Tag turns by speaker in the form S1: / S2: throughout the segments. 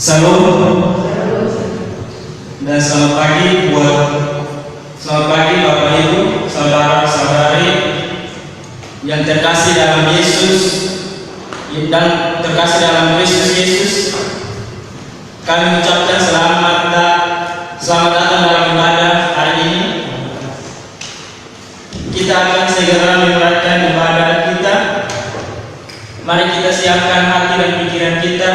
S1: Salam dan selamat pagi Bapak Ibu, saudara-saudari yang terkasih dalam Yesus dan terkasih dalam Kristus Yesus. Kami ucapkan selamat datang dalam ibadah hari ini. Kita akan segera memulaikan ibadah kita. Mari kita siapkan hati dan pikiran kita.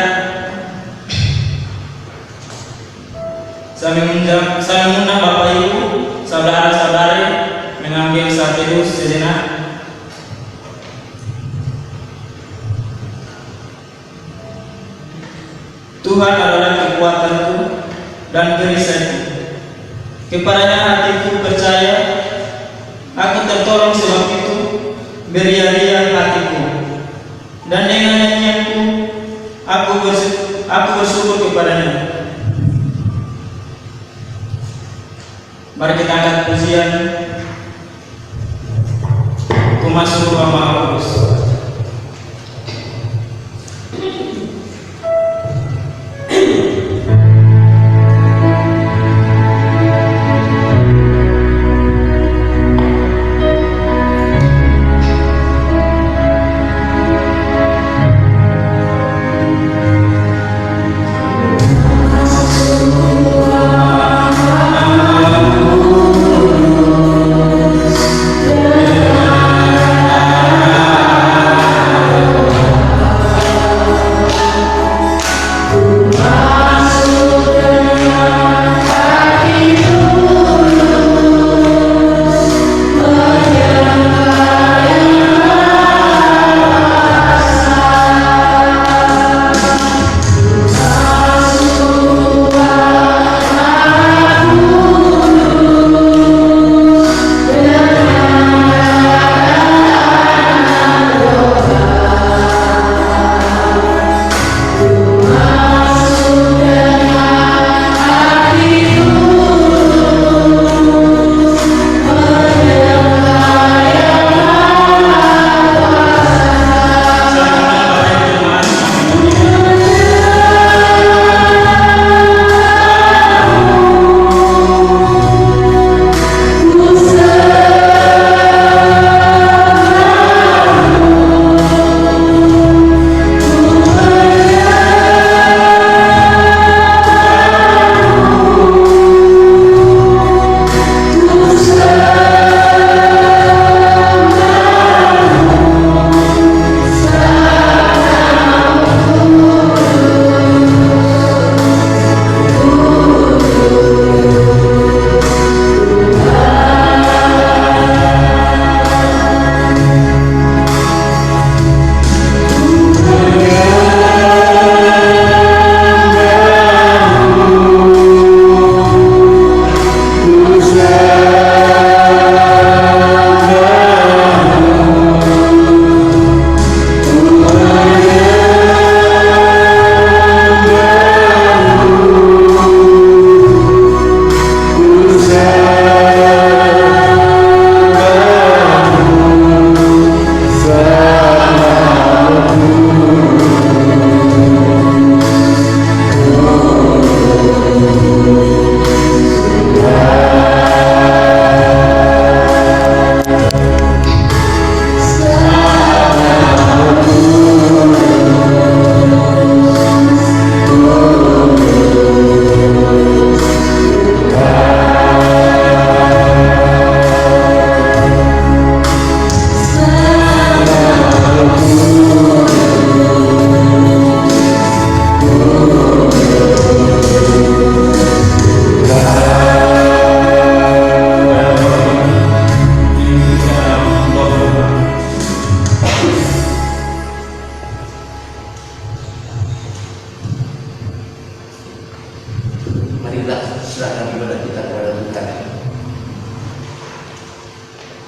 S1: Saya mengundang Bapak Ibu, saudara-saudari mengambil satu sejenak. Tuhan adalah kekuatanku dan perisaiku. Kepadanya hatiku percaya, aku tertolong sebab itu beria-ria hatiku. Dan dengan nyanyianku aku bersyukur kepadanya. Mari kita angkat pujian Kumasuk Rama Agus.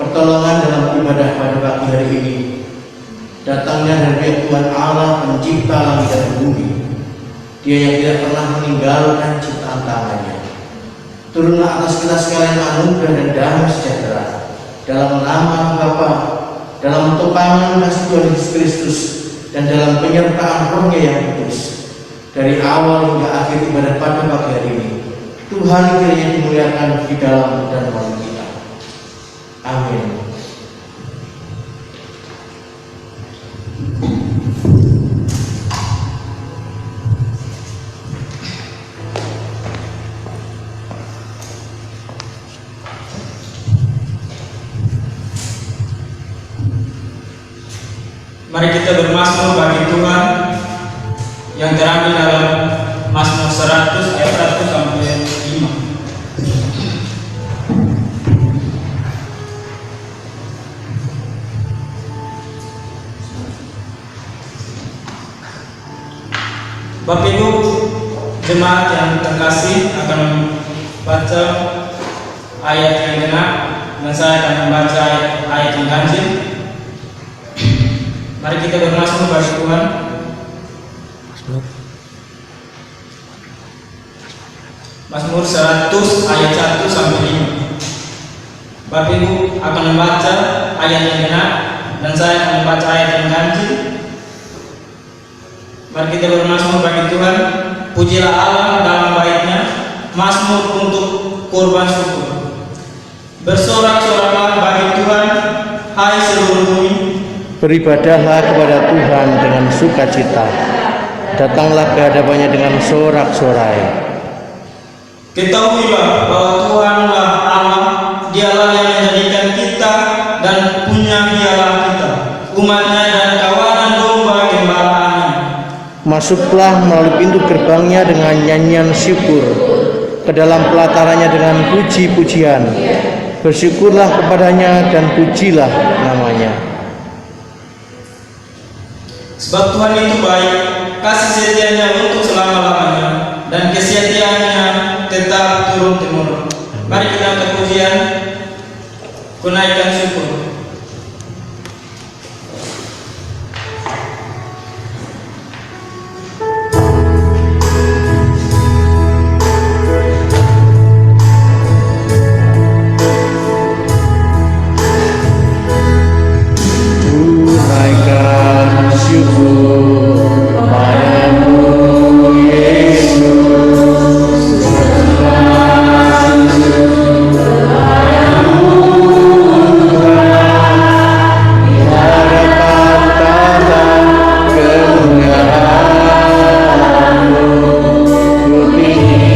S2: Pertolongan dalam ibadah pada pagi hari ini datangnya dari Tuhan Allah, pencipta langit dan bumi. Dia yang tidak pernah meninggalkan ciptaan tangannya. Turunlah atas kita sekalian anugerah dan damai sejahtera dalam nama Bapa, dalam topangan kasih Tuhan Yesus Kristus, dan dalam penyertaan Roh-Nya yang kudus. dari awal hingga akhir ibadah pada pagi hari ini. Tuhan kiranya dimuliakan di dalam dan melalui kita. Amin.
S1: Mari kita bermazmur bagi Tuhan yang terambil dalam Mazmur 100 ayat 1 sampai 5. Bapak Ibu jemaat yang terkasih akan membaca ayat yang genap dan saya akan membaca ayat yang ganjil. Mari kita bermazmur bagi Tuhan. Mazmur 100 ayat 1 sampai 5. Bapak Ibu akan membaca ayat yang genap dan saya akan membaca ayat yang ganjil. Mari kita bermazmur bagi Tuhan. Pujilah Allah dalam bait-Nya, mazmur untuk kurban syukur. Bersorak-soraklah bagi Tuhan, hai seluruh bumi.
S2: Beribadahlah kepada Tuhan dengan sukacita. Datanglah ke hadapannya dengan sorak-sorai.
S1: Ketahuilah bahwa Tuhanlah Allah, Dialah yang menjadikan kita dan punya Dialah kita, umat-Nya dan kawanan domba gembalaannya.
S2: Masuklah melalui pintu gerbangnya dengan nyanyian syukur, ke dalam pelatarannya dengan puji-pujian. Bersyukurlah kepadanya dan pujilah namanya.
S1: Sebab Tuhan itu baik, kasih setianya untuk selama-lamanya, dan kesetiaannya tetap turun-temurun. Mari kita angkat pujian, kunaikan syukur.
S2: Tunaikan syukur padamu Yesus, di hadapan tahta kemuliaan-Mu, ku tinggikan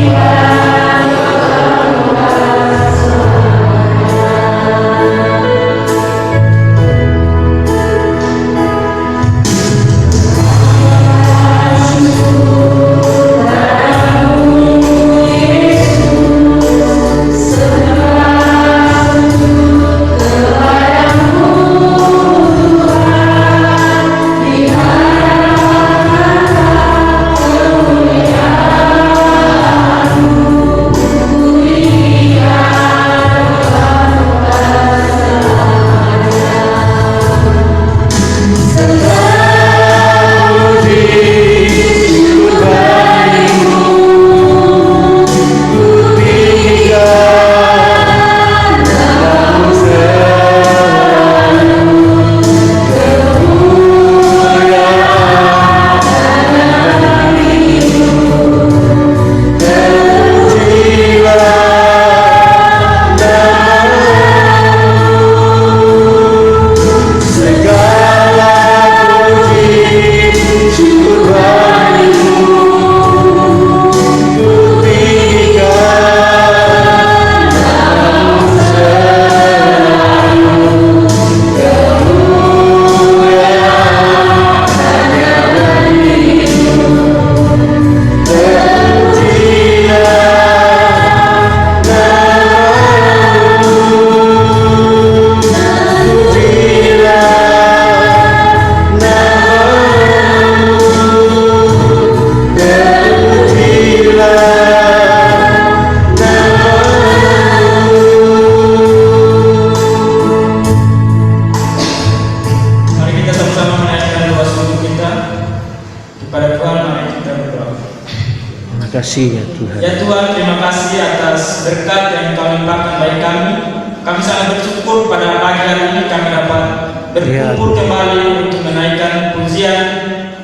S2: kasih ya Tuhan.
S1: Ya Tuhan, terima kasih atas berkat yang Kau limpahkan bagi kami. Kami sangat bersyukur pada pagi hari ini kami dapat berkumpul kembali untuk menaikkan pujian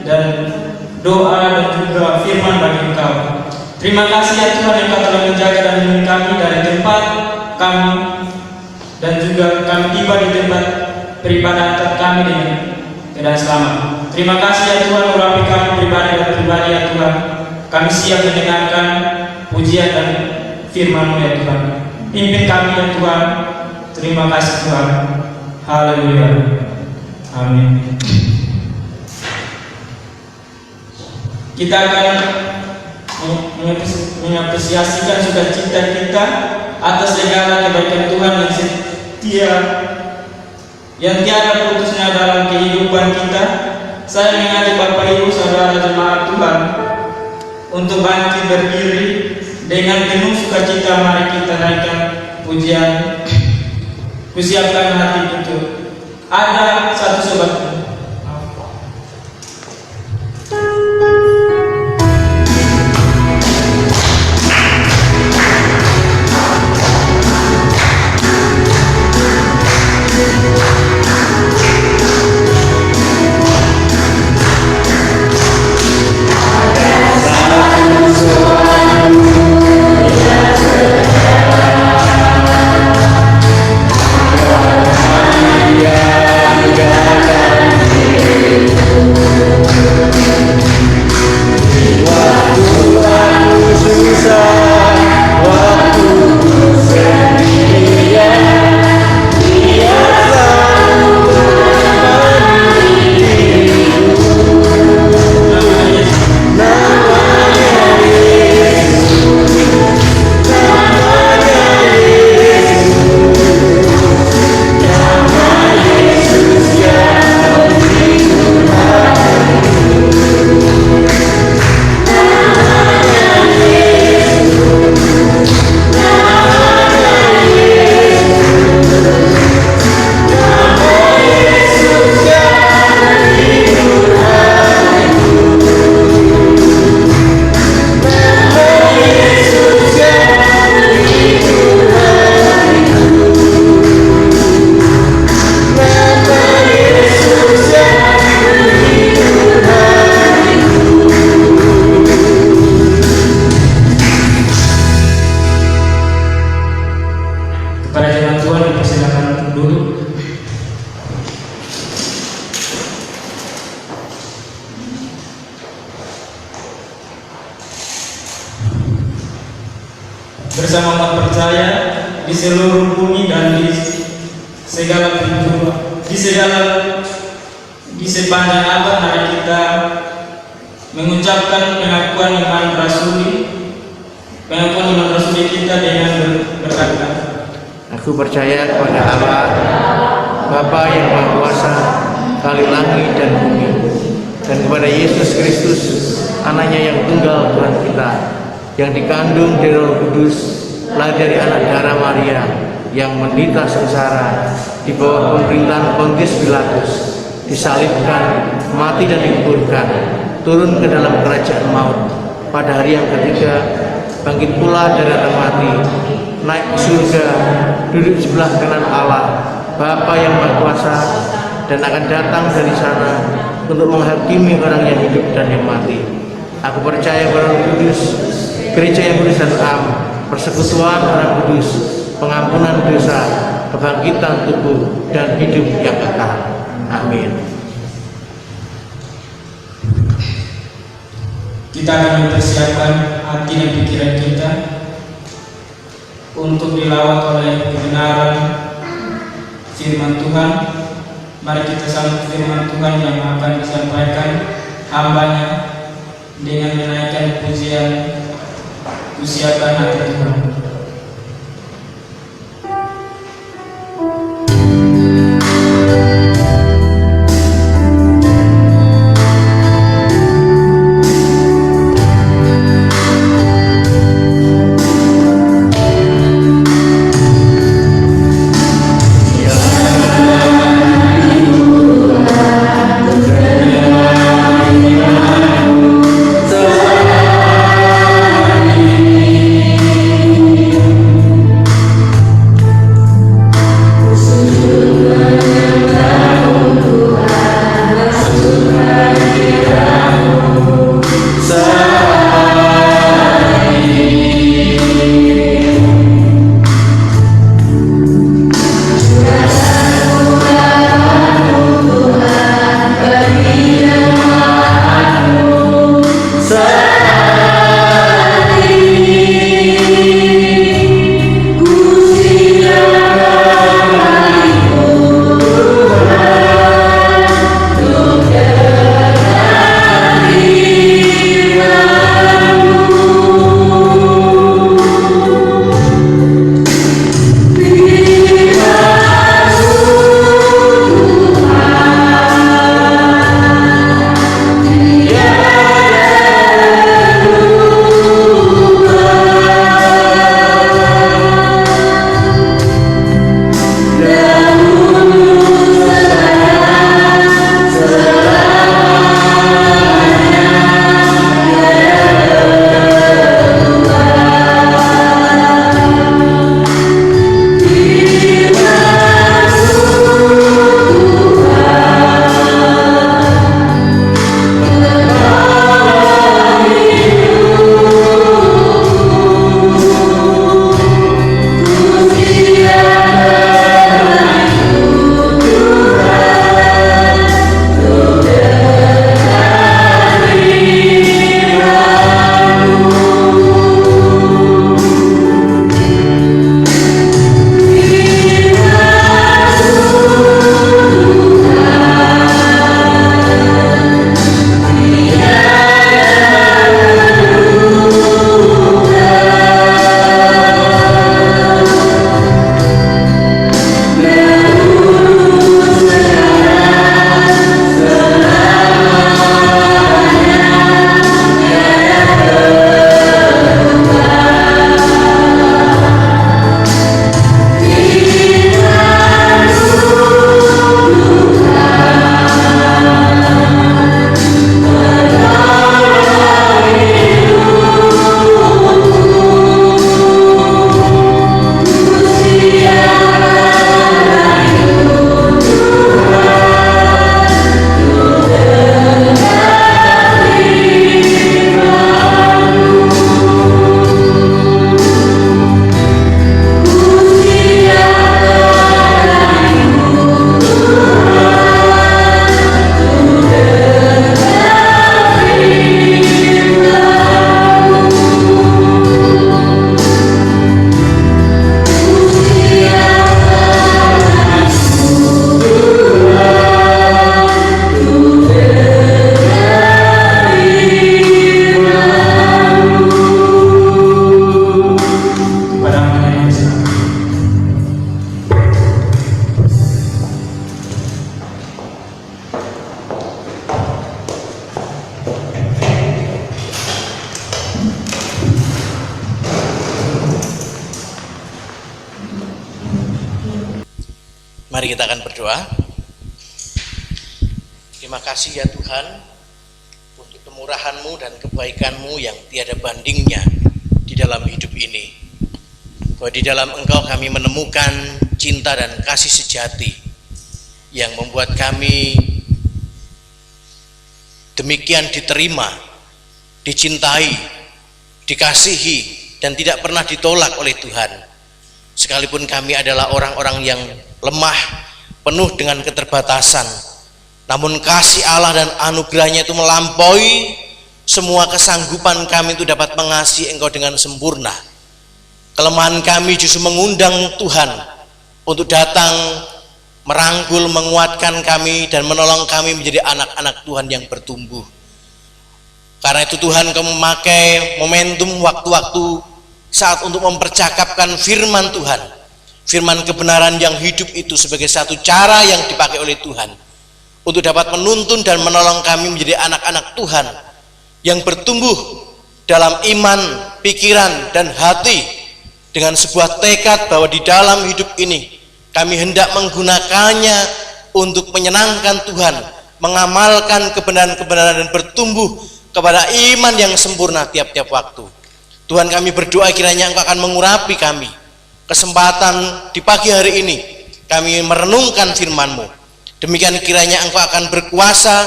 S1: dan doa dan juga firman bagi Engkau. Terima kasih ya Tuhan, Engkau telah menjaga dan melindungi kami dari tempat kami dan juga kami tiba di tempat peribadatan kami dengan keadaan selamat. Terima kasih ya Tuhan, urapi kami pribadi dan pribadi ya Tuhan. Kami siap mendengarkan pujian dan firman-Mu ya Tuhan. Pimpin kami ya Tuhan. Terima kasih Tuhan. Haleluya. Amin. Kita akan mengapresiasikan sukacita kita atas segala kebaikan Tuhan yang setia, yang tiada putusnya dalam kehidupan kita. Saya mengajak Bapak Ibu Saudara jemaat Tuhan untuk bangkit berdiri dengan penuh sukacita. Mari kita naikkan pujian. Kusiapkan hati itu. Ada satu sobat. Bersama umat percaya di seluruh bumi dan di segala penjuru, di sepanjang abad, mari kita mengucapkan pengakuan iman rasuli kita dengan berkata,
S2: Aku percaya kepada Allah, Bapa yang Maha Kuasa, Kali langit dan bumi, dan kepada Yesus Kristus, Anaknya yang tunggal Tuhan kita, yang dikandung dari Roh Kudus, lahir dari anak darah Maria, yang menderita sengsara di bawah pemerintahan Pontius Pilatus, disalibkan, mati dan dikuburkan, turun ke dalam kerajaan maut, pada hari yang ketiga bangkit pula dari antara mati, naik ke surga, duduk di sebelah kanan Allah, Bapa yang Maha Kuasa, dan akan datang dari sana untuk menghakimi orang yang hidup dan yang mati. Aku percaya pada Roh Kudus, Gereja yang kudus dan am, persekutuan orang kudus, pengampunan dosa, kebangkitan tubuh, dan hidup yang kekal. Amin.
S1: Kita akan mempersiapkan hati dan pikiran kita untuk dilawat oleh kebenaran firman Tuhan. Mari kita sambut firman Tuhan yang akan disampaikan hamba-Nya dengan menaikkan pujian. Siapkan hati Tuhan.
S3: Terima
S2: Mari kita akan berdoa. Terima kasih ya Tuhan untuk kemurahan-Mu dan kebaikan-Mu yang tiada bandingnya di dalam hidup ini. Bahwa di dalam Engkau kami menemukan cinta dan kasih sejati yang membuat kami demikian diterima, dicintai, dikasihi, dan tidak pernah ditolak oleh Tuhan. Sekalipun kami adalah orang-orang yang lemah, penuh dengan keterbatasan, namun kasih Allah dan anugerahnya itu melampaui semua kesanggupan kami itu dapat mengasihi Engkau dengan sempurna. Kelemahan kami justru mengundang Tuhan untuk datang merangkul, menguatkan kami dan menolong kami menjadi anak-anak Tuhan yang bertumbuh. Karena itu Tuhan, Kau memakai momentum waktu-waktu saat untuk mempercakapkan firman Tuhan, firman kebenaran yang hidup itu sebagai satu cara yang dipakai oleh Tuhan untuk dapat menuntun dan menolong kami menjadi anak-anak Tuhan yang bertumbuh dalam iman, pikiran, dan hati dengan sebuah tekad bahwa di dalam hidup ini kami hendak menggunakannya untuk menyenangkan Tuhan, mengamalkan kebenaran-kebenaran dan bertumbuh kepada iman yang sempurna tiap-tiap waktu. Tuhan, kami berdoa kiranya Engkau akan mengurapi kami kesempatan di pagi hari ini kami merenungkan firman-Mu. Demikian kiranya Engkau akan berkuasa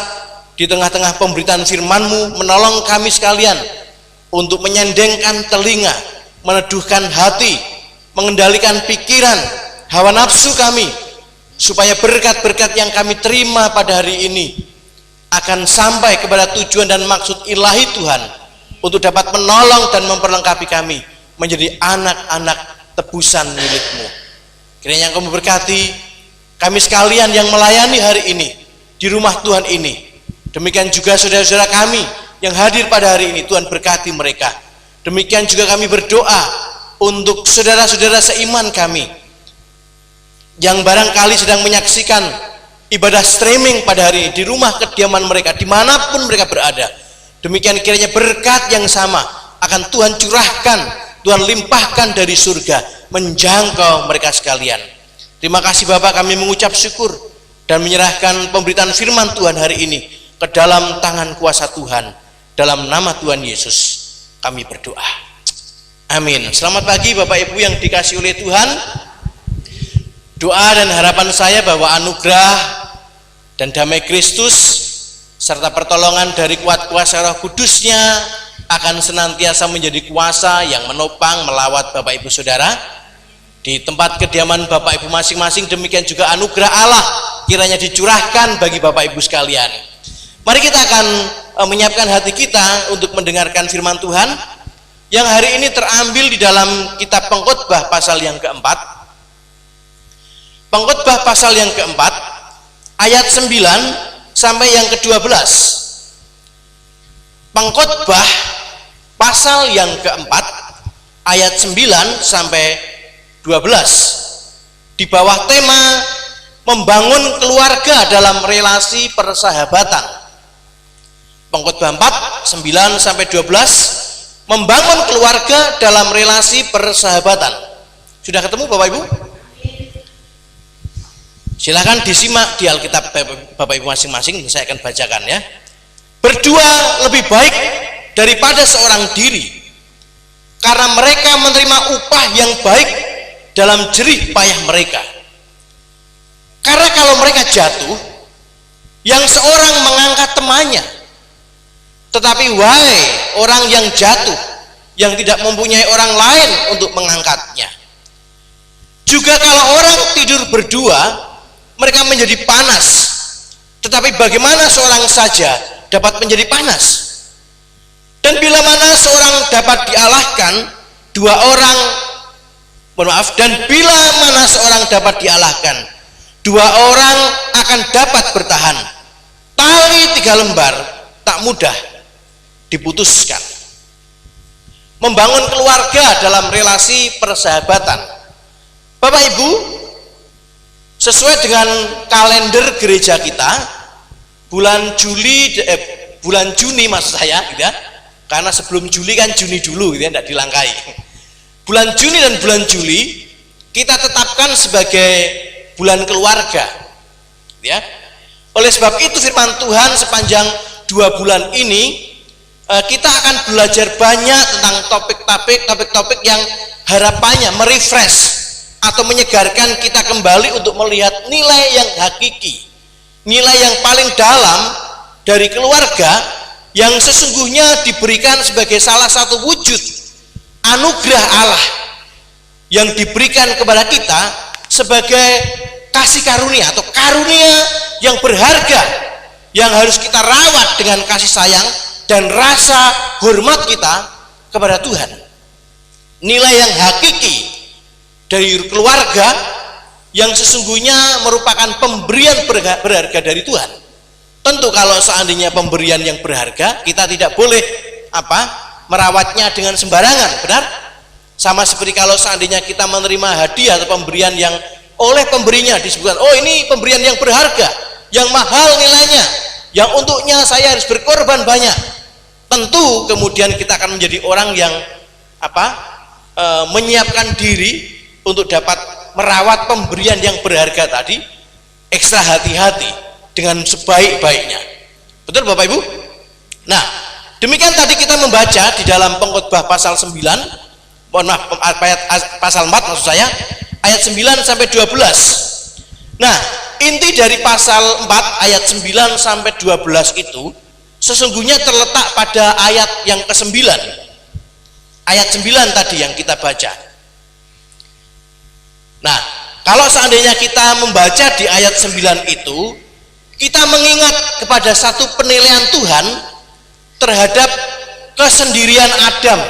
S2: di tengah-tengah pemberitaan firman-Mu, menolong kami sekalian untuk menyendengkan telinga, meneduhkan hati, mengendalikan pikiran, hawa nafsu kami, supaya berkat-berkat yang kami terima pada hari ini akan sampai kepada tujuan dan maksud ilahi Tuhan, untuk dapat menolong dan memperlengkapi kami menjadi anak-anak tebusan milik-Mu. Kiranya Engkau memberkati kami sekalian yang melayani hari ini di rumah Tuhan ini. Demikian juga saudara-saudara kami yang hadir pada hari ini, Tuhan berkati mereka. Demikian juga kami berdoa untuk saudara-saudara seiman kami yang barangkali sedang menyaksikan ibadah streaming pada hari ini di rumah kediaman mereka, dimanapun mereka berada. Demikian kiranya berkat yang sama akan Tuhan curahkan, Tuhan limpahkan dari surga menjangkau mereka sekalian. Terima kasih Bapak, kami mengucap syukur dan menyerahkan pemberitaan firman Tuhan hari ini ke dalam tangan kuasa Tuhan. Dalam nama Tuhan Yesus kami berdoa. Amin. Selamat pagi Bapak Ibu yang dikasihi oleh Tuhan. Doa dan harapan saya bahwa anugerah dan damai Kristus serta pertolongan dari kuat kuasa Roh Kudus-Nya akan senantiasa menjadi kuasa yang menopang melawat Bapak Ibu Saudara di tempat kediaman Bapak Ibu masing-masing. Demikian juga anugerah Allah kiranya dicurahkan bagi Bapak Ibu sekalian. Mari kita akan menyiapkan hati kita untuk mendengarkan firman Tuhan yang hari ini terambil di dalam kitab Pengkhotbah pasal yang keempat. Pengkhotbah pasal yang keempat ayat 9 sampai yang ke-12. Pengkhotbah pasal yang keempat ayat 9 sampai 12 di bawah tema membangun keluarga dalam relasi persahabatan. Pengkhotbah 4 9 sampai 12 membangun keluarga dalam relasi persahabatan. Sudah ketemu Bapak Ibu? Silakan disimak di Alkitab Bapak Ibu masing-masing, saya akan bacakan ya. Berdua lebih baik daripada seorang diri, karena mereka menerima upah yang baik dalam jerih payah mereka. Karena kalau mereka jatuh, yang seorang mengangkat temannya. Tetapi wahai orang yang jatuh, yang tidak mempunyai orang lain untuk mengangkatnya. Juga kalau orang tidur berdua, mereka menjadi panas. Tetapi bagaimana seorang saja dapat menjadi panas? Dan bila mana seorang dapat dialahkan, dan bila mana seorang dapat dialahkan, dua orang akan dapat bertahan. Tali 3 lembar tak mudah diputuskan. Membangun keluarga dalam relasi persahabatan. Bapak Ibu, sesuai dengan kalender gereja kita, bulan Juni maksud saya, gitu ya, karena sebelum Juli kan Juni dulu, gitu ya, tidak dilangkai. Bulan Juni dan bulan Juli kita tetapkan sebagai
S3: bulan keluarga. Ya. Oleh sebab itu firman Tuhan sepanjang 2 bulan ini kita akan belajar banyak tentang topik-topik yang harapannya merefresh atau menyegarkan kita kembali untuk melihat nilai yang hakiki, nilai yang paling dalam dari keluarga yang sesungguhnya diberikan sebagai salah satu wujud anugerah Allah yang diberikan kepada kita sebagai kasih karunia atau karunia yang berharga yang harus kita rawat dengan kasih sayang dan rasa hormat kita kepada Tuhan. Nilai yang hakiki dari keluarga yang sesungguhnya merupakan pemberian berharga dari Tuhan. Tentu kalau seandainya pemberian yang berharga, kita tidak boleh merawatnya dengan sembarangan, benar? Sama seperti kalau seandainya kita menerima hadiah atau pemberian yang oleh pemberinya disebutkan, oh ini pemberian yang berharga, yang mahal nilainya, yang untuknya saya harus berkorban banyak. Tentu kemudian kita akan menjadi orang yang menyiapkan diri untuk dapat merawat pemberian yang berharga tadi, ekstra hati-hati dengan sebaik-baiknya. Betul Bapak Ibu? Nah, demikian tadi kita membaca di dalam Pengkhotbah pasal 9, pasal 4 maksud saya, ayat 9 sampai 12. Nah, inti dari pasal 4 ayat 9 sampai 12 itu sesungguhnya terletak pada ayat yang ke-9. Ayat 9 tadi yang kita baca. Nah, kalau seandainya kita membaca di ayat 9 itu, kita mengingat kepada satu penilaian Tuhan terhadap kesendirian Adam.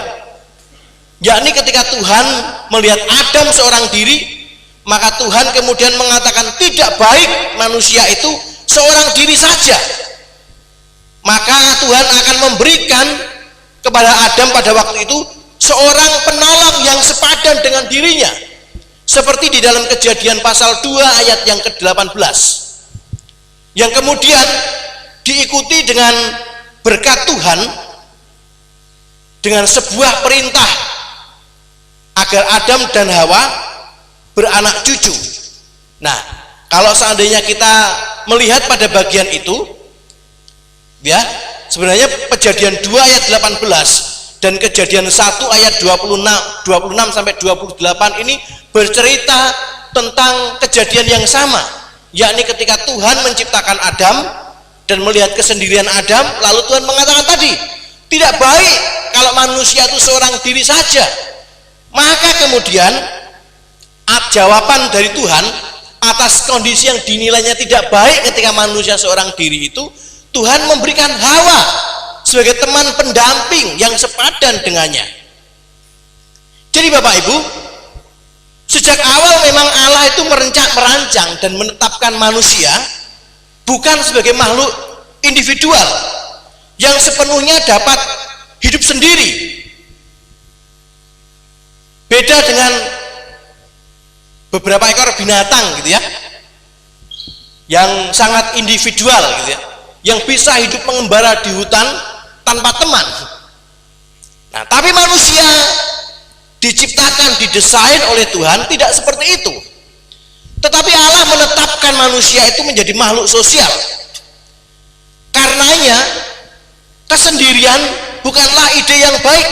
S3: Yakni ketika Tuhan melihat Adam seorang diri, maka Tuhan kemudian mengatakan tidak baik manusia itu seorang diri saja. Maka Tuhan akan memberikan kepada Adam pada waktu itu seorang penolong yang sepadan dengan dirinya, seperti di dalam Kejadian pasal 2 ayat yang ke-18, yang kemudian diikuti dengan berkat Tuhan dengan sebuah perintah agar Adam dan Hawa beranak cucu. Nah, kalau seandainya kita melihat pada bagian itu, ya, sebenarnya Kejadian 2 ayat 18 dan Kejadian 1 ayat 26 sampai 28 ini bercerita tentang kejadian yang sama, yakni ketika Tuhan menciptakan Adam dan melihat kesendirian Adam, lalu Tuhan mengatakan tadi, tidak baik kalau manusia itu seorang diri saja. Maka kemudian jawaban dari Tuhan atas kondisi yang dinilainya tidak baik ketika manusia seorang diri itu, Tuhan memberikan Hawa sebagai teman pendamping yang sepadan dengannya. Jadi Bapak Ibu, sejak awal memang Allah itu merancang dan menetapkan manusia bukan sebagai makhluk individual yang sepenuhnya dapat hidup sendiri. Beda dengan beberapa ekor binatang gitu ya, yang sangat individual gitu ya, yang bisa hidup mengembara di hutan tanpa teman. Nah, tapi manusia diciptakan, didesain oleh Tuhan tidak seperti itu. Tetapi Allah menetapkan manusia itu menjadi makhluk sosial. Karenanya kesendirian bukanlah ide yang baik.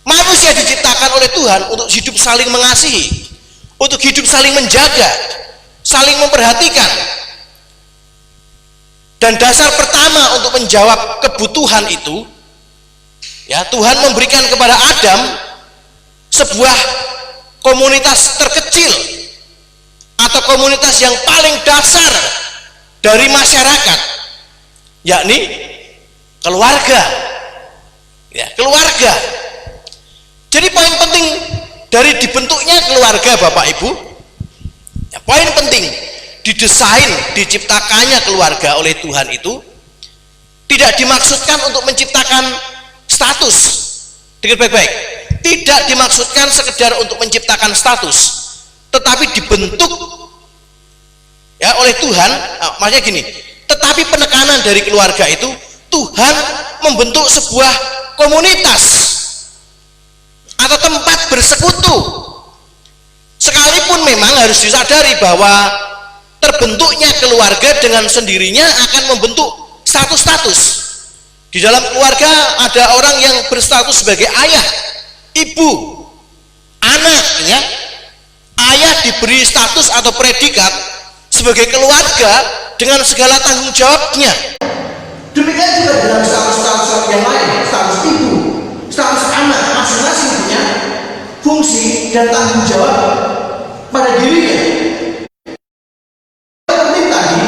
S3: Manusia diciptakan oleh Tuhan untuk hidup saling mengasihi, untuk hidup saling menjaga, saling memperhatikan. Dan dasar pertama untuk menjawab kebutuhan itu, ya, Tuhan memberikan kepada Adam sebuah komunitas terkecil atau komunitas yang paling dasar dari masyarakat, yakni keluarga. Ya, keluarga. Jadi poin penting dari dibentuknya keluarga Bapak Ibu, ya, poin penting didesain, diciptakannya keluarga oleh Tuhan itu tidak dimaksudkan untuk menciptakan status. Dengar baik-baik, tidak dimaksudkan sekedar untuk menciptakan status, tetapi dibentuk ya oleh Tuhan. Maksudnya gini, tetapi penekanan dari keluarga itu Tuhan membentuk sebuah komunitas atau tempat bersekutu. Sekalipun Namun memang harus disadari bahwa terbentuknya keluarga dengan sendirinya akan membentuk status-status. Di dalam keluarga ada orang yang berstatus sebagai ayah, ibu, anak, ya. Ayah diberi status atau predikat sebagai keluarga dengan segala tanggung jawabnya.
S2: Demikian juga dalam status-status yang lain, status ibu, status anak, masing-masing punya fungsi dan tanggung jawab pada dirinya. Seperti tadi,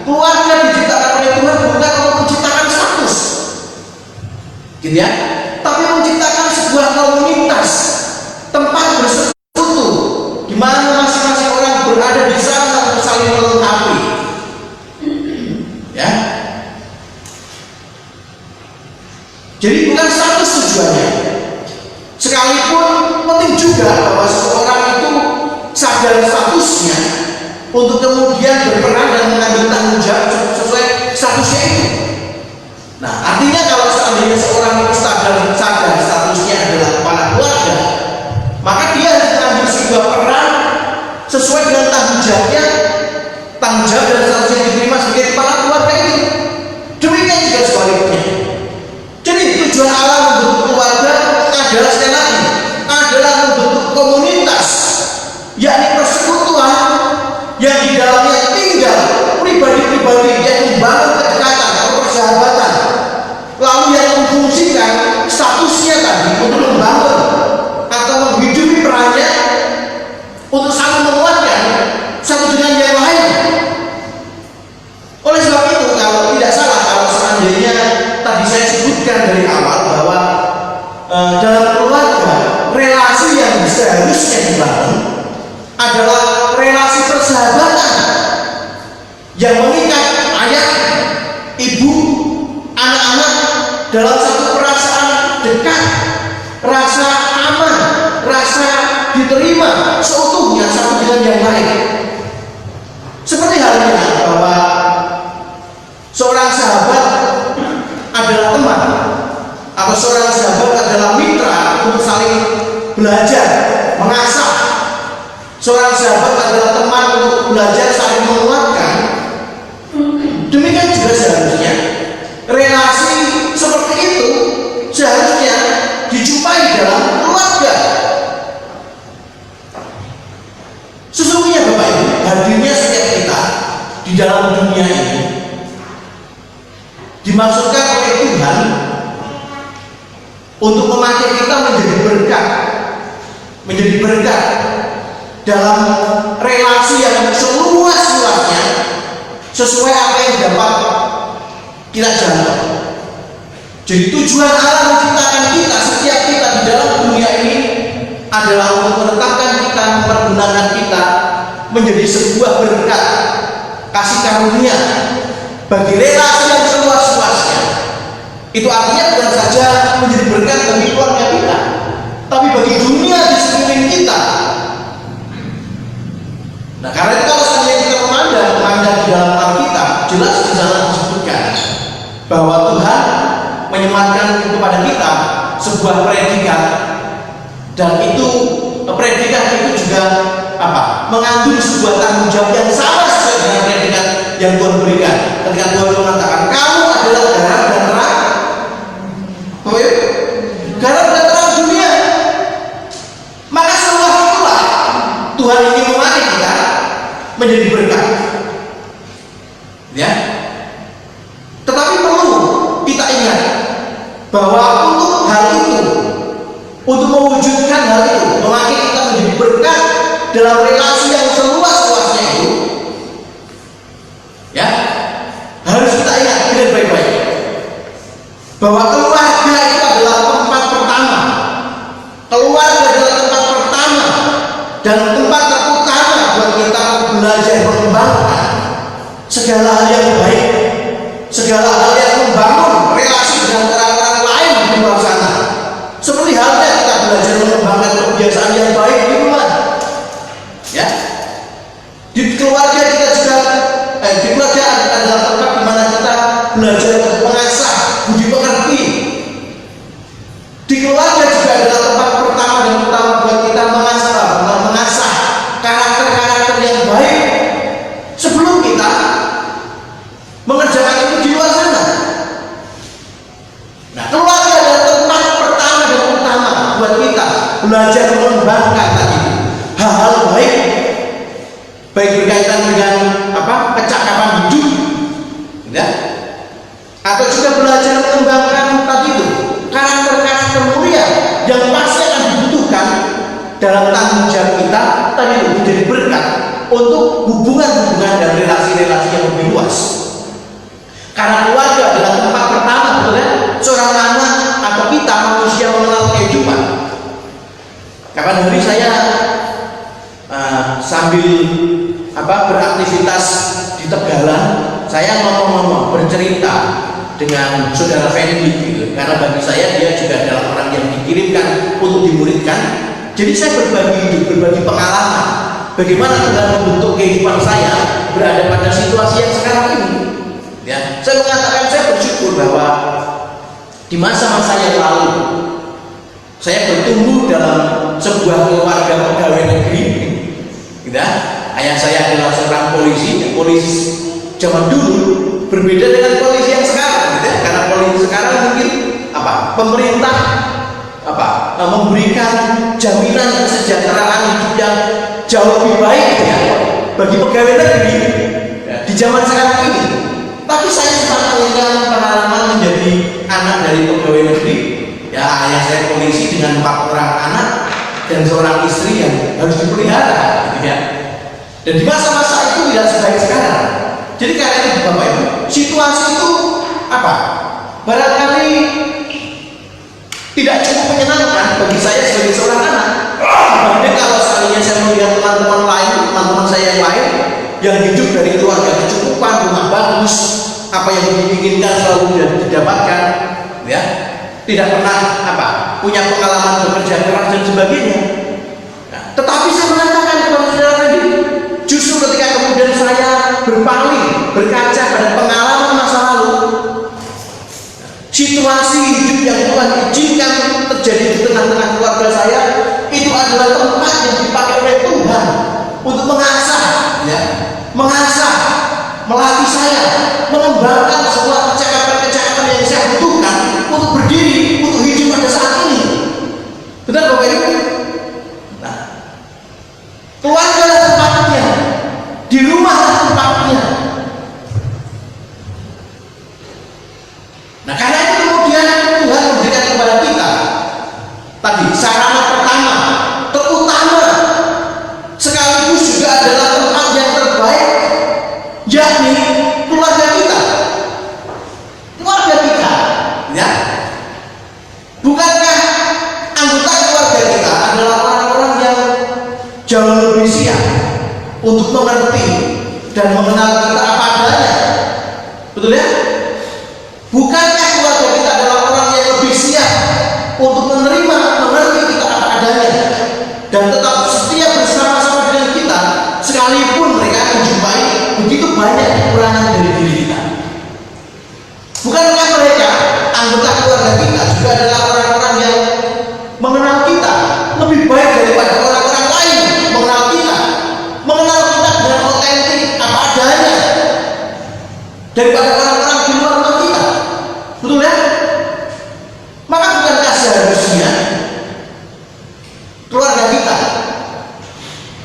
S2: keluarga diciptakan oleh Tuhan bukan untuk menciptakan status, gitu ya, tapi menciptakan sebuah komunitas, tempat bersekutu, di mana masing-masing orang berada di sana untuk saling melengkapi, ya. Jadi bukan status tujuannya. Sekalipun penting juga bahwa seseorang itu sadar statusnya untuk kemudian berperan dan mengambil tanggung jawab sesuai statusnya itu. Nah, artinya kalau seandainya seorang itu sadar statusnya adalah kepala keluarga, maka dia harus mengambil sebuah peran sesuai dengan tanggung jawab dan status yang diterima sebagai kepala keluarga itu. Demikian juga sebaliknya. Jadi tujuan Allah membentuk keluarga adalah sekali lagi adalah membentuk komunitas, yakni persekutuan yang di dalamnya tinggal pribadi-pribadi yang membangun kedekatan atau persahabatan, lalu yang memfungsikan statusnya tadi untuk membangun atau menghidupi perannya untuk saling menguatkan satu dengan yang lain. Oleh sebab itu, kalau tidak salah, kalau seandainya tadi saya sebutkan dari awal bahwa dalam keluarga relasi yang seharusnya dibangun adalah relasi persahabatan yang mengikat ayah, ibu, anak-anak dalam satu perasaan dekat, rasa aman, rasa diterima seutuhnya satu dengan yang lain. Seperti halnya bahwa seorang sahabat adalah teman, atau seorang sahabat adalah mitra untuk saling belajar, mengasah. Seorang sahabat adalah teman untuk belajar, saling menguatkan. Demikian juga seharusnya relasi seperti itu seharusnya dijumpai dalam keluarga. Sesungguhnya Bapak Ibu, hadirnya setiap kita di dalam dunia ini dimaksudkan oleh Tuhan untuk memakai kita menjadi berkat dalam relasi yang seluas-luasnya sesuai apa yang dapat kita jangkau. Jadi tujuan Allah menciptakan kita, setiap kita di dalam dunia ini adalah untuk menetapkan kita, mempergunakan kita menjadi sebuah berkat kasih karunia bagi relasi yang seluas-luasnya. Itu artinya bukan saja menjadi berkat bagi keluarga kita, tapi bagi dunia di sekeliling kita. Nah, karena itu kalau seandainya kita memandang di dalam Alkitab, jelas di sana disebutkan bahwa Tuhan menyematkan kepada kita sebuah predikat, dan itu predikat itu juga mengandung sebuah tanggung jawab yang sama sesuai dengan predikat yang Tuhan berikan. Ketika Tuhan mengatakan kamu adalah garam dan terang, garam dan terang dunia, maka seluas itulah Tuhan ingin memakai kita menjadi berkat, ya. Tetapi perlu kita ingat bahwa untuk hal itu, untuk mewujudkan hal itu, memakai kita menjadi berkat dalam relasi yang seluas-luasnya itu, ya, harus kita ingat dengan baik-baik bahwa keluarga itu adalah tempat pertama. Keluarga adalah tempat pertama dan tempat terutama buat kita belajar mengembangkan segala hal yang baik, segala hal yang membangun relasi dengan orang-orang lain di luar sana. Seperti halnya kita belajar mengembangkan kebiasaan yang baik di rumah, ya. Di keluarga kita juga, di keluarga adalah tempat di mana kita belajar mengasah budi pekerti. Di keluarga juga adalah tempat pertama dan utama buat kita mengasah karakter belajar mengembangkan tadi hal-hal baik berkaitan dengan kecakapan hidup, ya, atau juga belajar mengembangkan tadi itu karakter-karakter mulia yang pasti akan dibutuhkan dalam tanggung jawab kita tadi itu menjadi berkat untuk hubungan-hubungan dan relasi-relasi yang lebih luas. Karena keluarga adalah tempat pertama, betul ya, seorang anak atau kita manusia mengenal kehidupan. Kapan hari saya sambil beraktivitas di Tegalan, saya ngomong-ngomong bercerita dengan saudara Fendi gitu. Karena bagi saya dia juga adalah orang yang dikirimkan untuk dimuridkan. Jadi saya berbagi hidup, berbagi pengalaman bagaimana Tuhan membentuk kehidupan saya berada pada situasi yang sekarang ini. Ya, saya mengatakan saya bersyukur bahwa di masa-masa yang lalu saya bertumbuh dalam sebuah keluarga pegawai negeri. Ya, ayah saya adalah seorang polisi zaman dulu berbeda dengan polisi yang sekarang, gitu ya. Karena polisi sekarang mungkin pemerintah memberikan jaminan kesejahteraan hidup yang jauh lebih baik, gitu ya, bagi pegawai negeri di zaman sekarang ini. Tapi saya sempat mengalami pengalaman menjadi anak dari pegawai negeri. Ya, ayah saya polisi dengan 4 orang anak dan seorang istri yang harus dipelihara, gitu ya. Dan di masa-masa itu tidak sebaik sekarang. Jadi karena itu Bapak Ibu, situasi itu barangkali tidak cukup menyenangkan bagi saya sebagai seorang anak. Dibanding kalau seandainya saya melihat teman-teman lain, teman-teman saya yang lain yang hidup dari keluarga kecukupan, rumah bagus, apa yang diinginkan selalu didapatkan, ya, tidak pernah punya pengalaman bekerja keras dan sebagainya. Nah, tetapi saya mengatakan kepada saudara tadi, justru ketika kemudian saya berpaling berkaca pada pengalaman masa lalu, situasi hidup yang Tuhan izinkan terjadi di tengah-tengah keluarga saya itu adalah tempat yang dipakai oleh Tuhan untuk mengasah, ya, melatih saya, mengembangkan semua kecakapan-kecakapan yang saya butuhkan untuk berdiri, untuk hidup pada saat ini. Benar Bapak Ibu? Nah, keluarga adalah tempatnya, di rumah adalah tempatnya. Nah, karena itu kemudian Tuhan memberikan kepada kita tadi sarana pertama, terutama sekaligus juga adalah tempat yang terbaik, yakni keluarga kita, ya. Bukankah anggota keluarga kita adalah orang-orang yang jauh lebih siap untuk mengerti dan mengenal kita apa adanya, betul ya? Bukankah keluarga kita adalah orang yang lebih siap untuk menerima, mengerti kita apa adanya, dan tetap setia bersama-sama dengan kita sekalipun mereka menjumpai begitu banyak kekurangan dari diri kita? Bukankah mereka, anggota keluarga kita, juga adalah orang-orang yang mengenal kita lebih baik daripada orang-orang lain mengenal kita dengan otentik apa adanya daripada orang-orang di luar rumah kita, betul ya? Maka bukankah seharusnya keluarga kita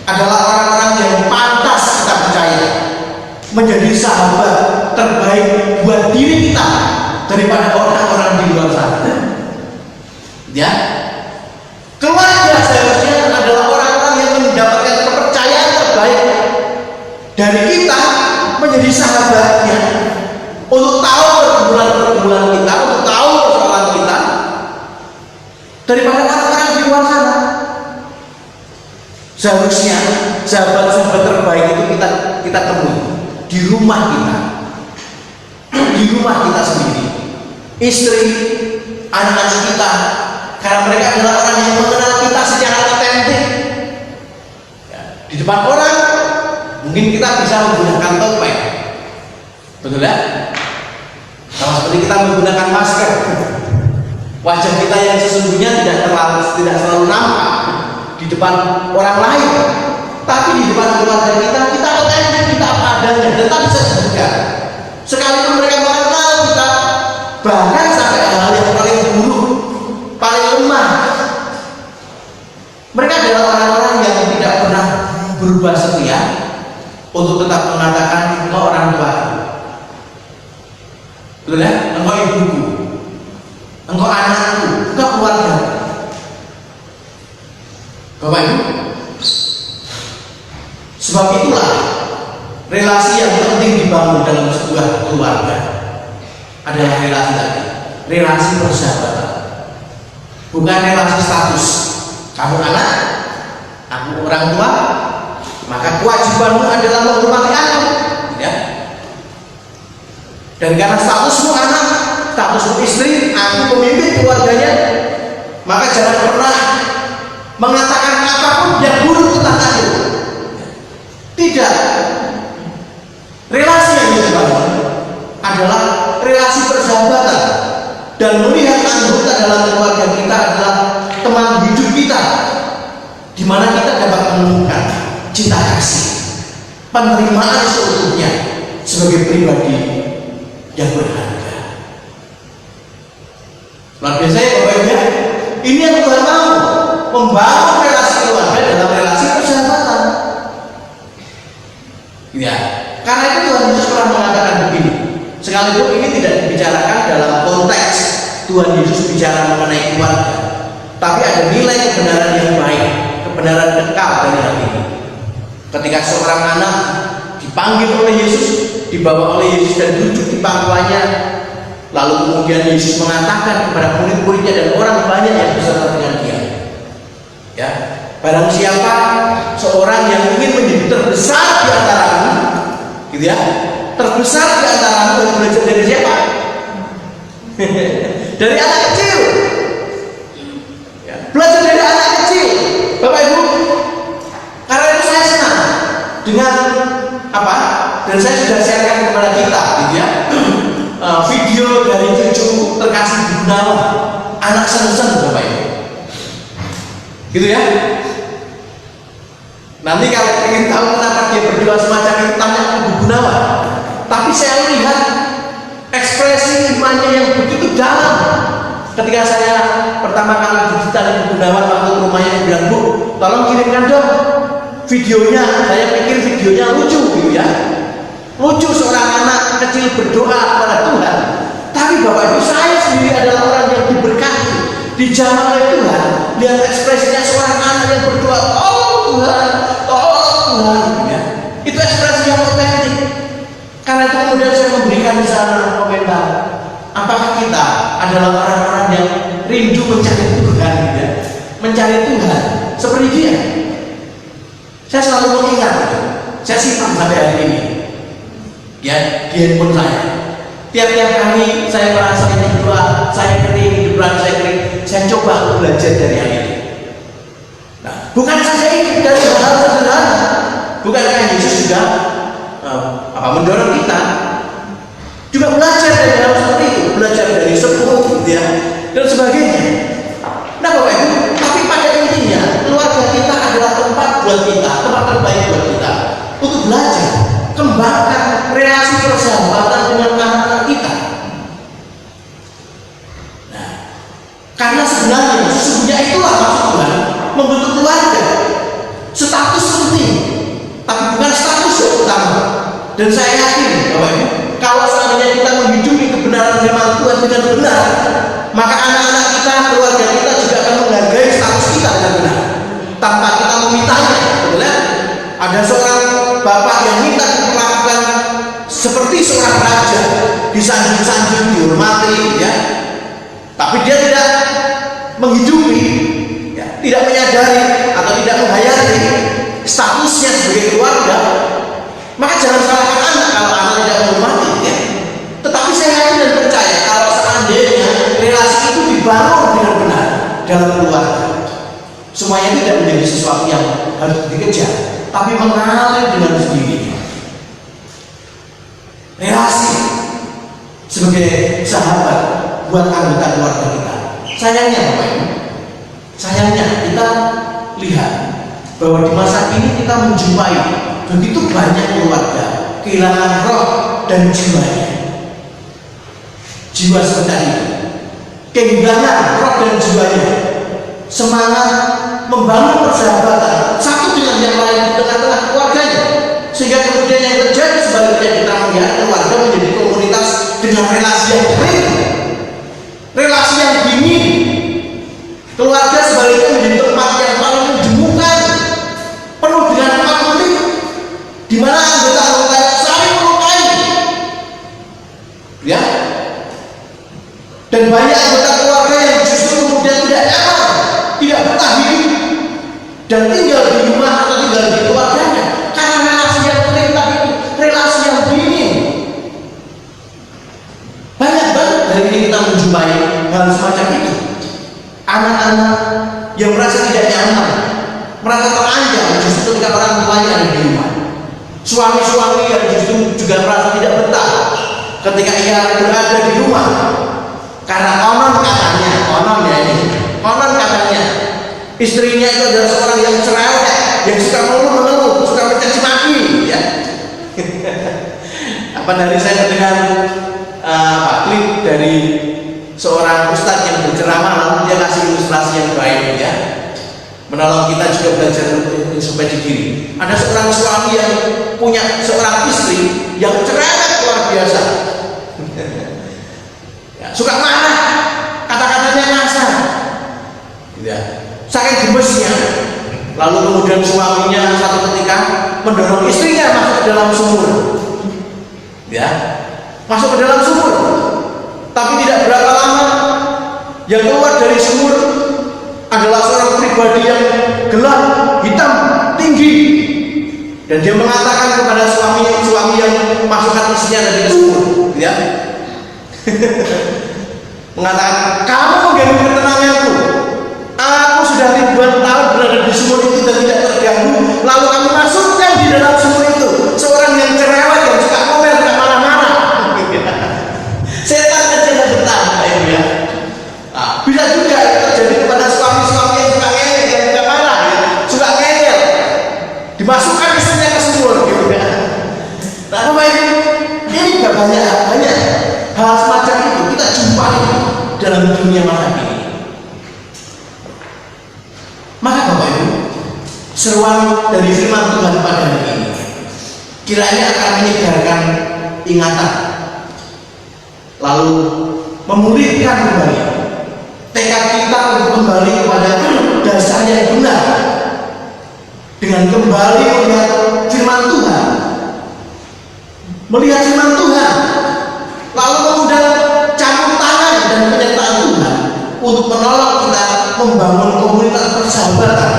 S2: adalah orang-orang yang pantas kita percaya menjadi sahabat terbaik buat diri kita daripada orang-orang di luar sana, ya? Keluarga seharusnya adalah orang-orang yang mendapatkan kepercayaan terbaik dari kita menjadi sahabatnya, untuk tahu pergumulan kita, untuk tahu persoalan kita daripada orang-orang di luar sana. Seharusnya sahabat-sahabat terbaik itu kita temui di rumah kita sendiri, istri, anak-anak kita, karena mereka adalah orang yang mengenal kita secara otentik. Ya, di depan orang mungkin kita bisa menggunakan topeng, betul ya? Sama seperti kita menggunakan masker, wajah kita yang sesungguhnya tidak selalu nampak di depan orang lain, tapi di depan keluarga kita otentik, kita apa adanya, dan tak bisa disebutkan. Sekalipun mereka mengenal kita, bahkan sampai hal-hal yang paling buruk, paling lemah, Mereka adalah orang-orang yang tidak pernah berubah setia untuk tetap mengatakan engkau orang tua, betul ya? Engkau ibuku, engkau anakku, engkau keluarga. Bapak Ibu, sebab itulah relasi yang penting dibangun dalam sebuah keluarga adalah relasi tadi, relasi persahabatan, bukan relasi status. Kamu anak, aku orang tua, maka kewajibanmu adalah menghormati aku, ya. Dan karena statusmu anak, statusmu istri, aku pemimpin keluarganya, maka jangan pernah mengatakan apapun yang buruk tentang aku. Tidak. Relasi yang dibangun adalah relasi persahabatan, dan melihat anggota dalam keluarga kita adalah teman hidup kita, di mana kita dapat menemukan cinta kasih, penerimaan seutuhnya sebagai pribadi yang berharga. Luar biasa ya Bapak Ibu. Ini yang Tuhan mau, membangun relasi keluarga dalam relasi persahabatan. Ya, karena itu Tuhan Yesus pernah mengatakan begini. Sekalipun ini tidak dibicarakan dalam konteks Tuhan Yesus bicara mengenai keluarga, tapi ada nilai kebenaran yang baik, kebenaran kekal dari hal ini. Ketika seorang anak dipanggil oleh Yesus, dibawa oleh Yesus dan duduk di pangkuannya, lalu kemudian Yesus mengatakan kepada murid-muridnya dan orang banyak yang beserta dengan dia, ya, barang siapa seorang yang ingin menjadi terbesar di antaramu, gitu ya, terbesar di antaramu, harus belajar dari siapa? Dari anak kecil, ya, belajar dari anak kecil, Bapak Ibu. Karena itu saya senang dengan apa? Dan saya sudah sharekan kepada kita, gitu ya, video dari cucu terkasih di Gunawan, anak sen-sen, Bapak Ibu, gitu ya. Nanti kalau ingin tahu kenapa dia berdoa semacam itu, tanya ke Bu Gunawan. Tapi saya lihat ekspresi imannya yang begitu dalam. Ketika saya pertama kali digital di Bu Gunawan waktu rumahnya, bilang, Bu, tolong kirimkan dong videonya. Saya pikir videonya lucu, gitu ya. Lucu seorang anak kecil berdoa kepada Tuhan. Tapi Bapak Ibu, saya sendiri adalah orang yang diberkati, dijamah oleh Tuhan. Lihat ekspresinya seorang anak yang berdoa, tolong Tuhan, ya. Itu ekspresi yang otentik. Karena itu kemudian saya memberikan di sana komentar, apakah kita adalah orang-orang yang rindu mencari Tuhan, ya? Mencari Tuhan seperti dia. Saya selalu mengingat, saya simpan sampai hari ini, ya, di handphone saya. Tiap-tiap kali saya merasa ini berdoa, saya kering, hidup saya kering, saya coba untuk belajar dari hal ini. Nah, bukan saja itu, dari hal sederhana. Bukankah Yesus juga mendorong kita juga belajar dari hal seperti itu, belajar dari sepuh, gitu ya, dan sebagainya. Nah Bapak Ibu, tapi pada intinya keluarga kita adalah tempat buat kita, tempat terbaik buat kita untuk belajar, kembangkan relasi persahabatan dengan anak-anak kita. Nah, karena sebenarnya sesungguhnya itulah maksud Tuhan membentuk keluarga. Status penting, tapi bukan status yang utama. Dan saya yakin Bapak Ibu, kalau seandainya kita menghidupi kebenaran firman Tuhan dengan benar, maka anak-anak kita, keluarga kita juga akan menghargai status kita dengan benar, tanpa kita memintanya. Betul ya? Ada seorang bapak yang minta diperlakukan seperti seorang raja, disanjung-sanjung, dihormati, ya. Tapi dia tidak menghidupi, ya, tidak menyadari atau tidak menghayati statusnya sebagai keluarga. Maka jangan salahkan anak kalau anak tidak menghormati, ya. Tetapi saya yakin dan percaya kalau seandainya relasi itu dibangun dengan benar dalam keluarga, semuanya tidak menjadi sesuatu yang harus dikejar, tapi mengalir dengan sendirinya. Relasi sebagai sahabat buat anggota keluarga kita. Sayangnya Bapak Ibu, sayangnya kita lihat bahwa di masa ini kita menjumpai begitu banyak keluarga kehilangan roh dan jiwanya. Jiwa seperti itu kehilangan roh dan jiwanya, semangat membangun persahabatan satu dengan yang lain di tengah-tengah keluarganya, sehingga kemudian yang terjadi sebaliknya kita melihat keluarga menjadi komunitas dengan relasi yang baik, relasi yang dingin. Keluarga sebaliknya menjadi tempat yang paling menjemukan, penuh dengan konflik, di mana anggota-anggota saling melukai, ya. Dan banyak anggota keluarga yang justru kemudian tidak nyaman, tidak betah hidup dan tinggal di rumah atau tinggal di keluarganya karena relasi yang baik tadi itu, relasi yang dingin. Banyak banget dari ini kita menjumpai hal semacam itu. Anak-anak yang merasa tidak nyaman, merasa terancam justru ketika orang tuanya ada di rumah. Suami-suami yang justru juga merasa tidak betah ketika ia berada di rumah, karena konon katanya istrinya itu adalah seorang yang cerewet, yang suka mengeluh, suka mencaci maki, ya. Apa dari saya mendengar klip dari seorang ustadz yang berceramah, lalu dia kasih ilustrasi yang baik, ya, menolong kita juga belajar introspeksi diri. Ada seorang suami yang punya seorang istri yang cerewet luar biasa, ya, suka marah, kata-katanya kasar, ya, saking gemesnya. Lalu kemudian suaminya satu ketika mendorong istrinya masuk ke dalam sumur, ya, masuk ke dalam sumur. Tapi tidak berapa lama yang keluar dari sumur adalah seorang pribadi yang gelap, hitam, tinggi, dan dia mengatakan kepada suami yang masukkan istrinya dari sumur, ya, mengatakan, kamu mengganggu ketenanganku. Aku sudah ribuan tahun berada di sumur itu dan tidak terganggu, lalu kamu masukkan di dalam sumur itu seorang yang cerewet, yang suka ngomel, suka marah-marah. Setan aja nggak betah, ya. Nah, bisa juga terjadi kepada suami-suami yang suka ngeyel, yang suka marah, ya, suka ngeyel, dimasukkan istrinya ke sumur, gitu, ya. Nah, ini nggak banyak hal semacam itu kita jumpai dalam dunia masa ini. Maka Bapak Ibu, seruan dari firman Tuhan pada hari ini kiranya akan menyegarkan ingatan, lalu memulihkan kembali tekad kita untuk kembali kepada dasar yang benar, dengan kembali melihat firman Tuhan, lalu mengundang campur tangan dan penyertaan Tuhan untuk menolong kita membangun komunitas persahabatan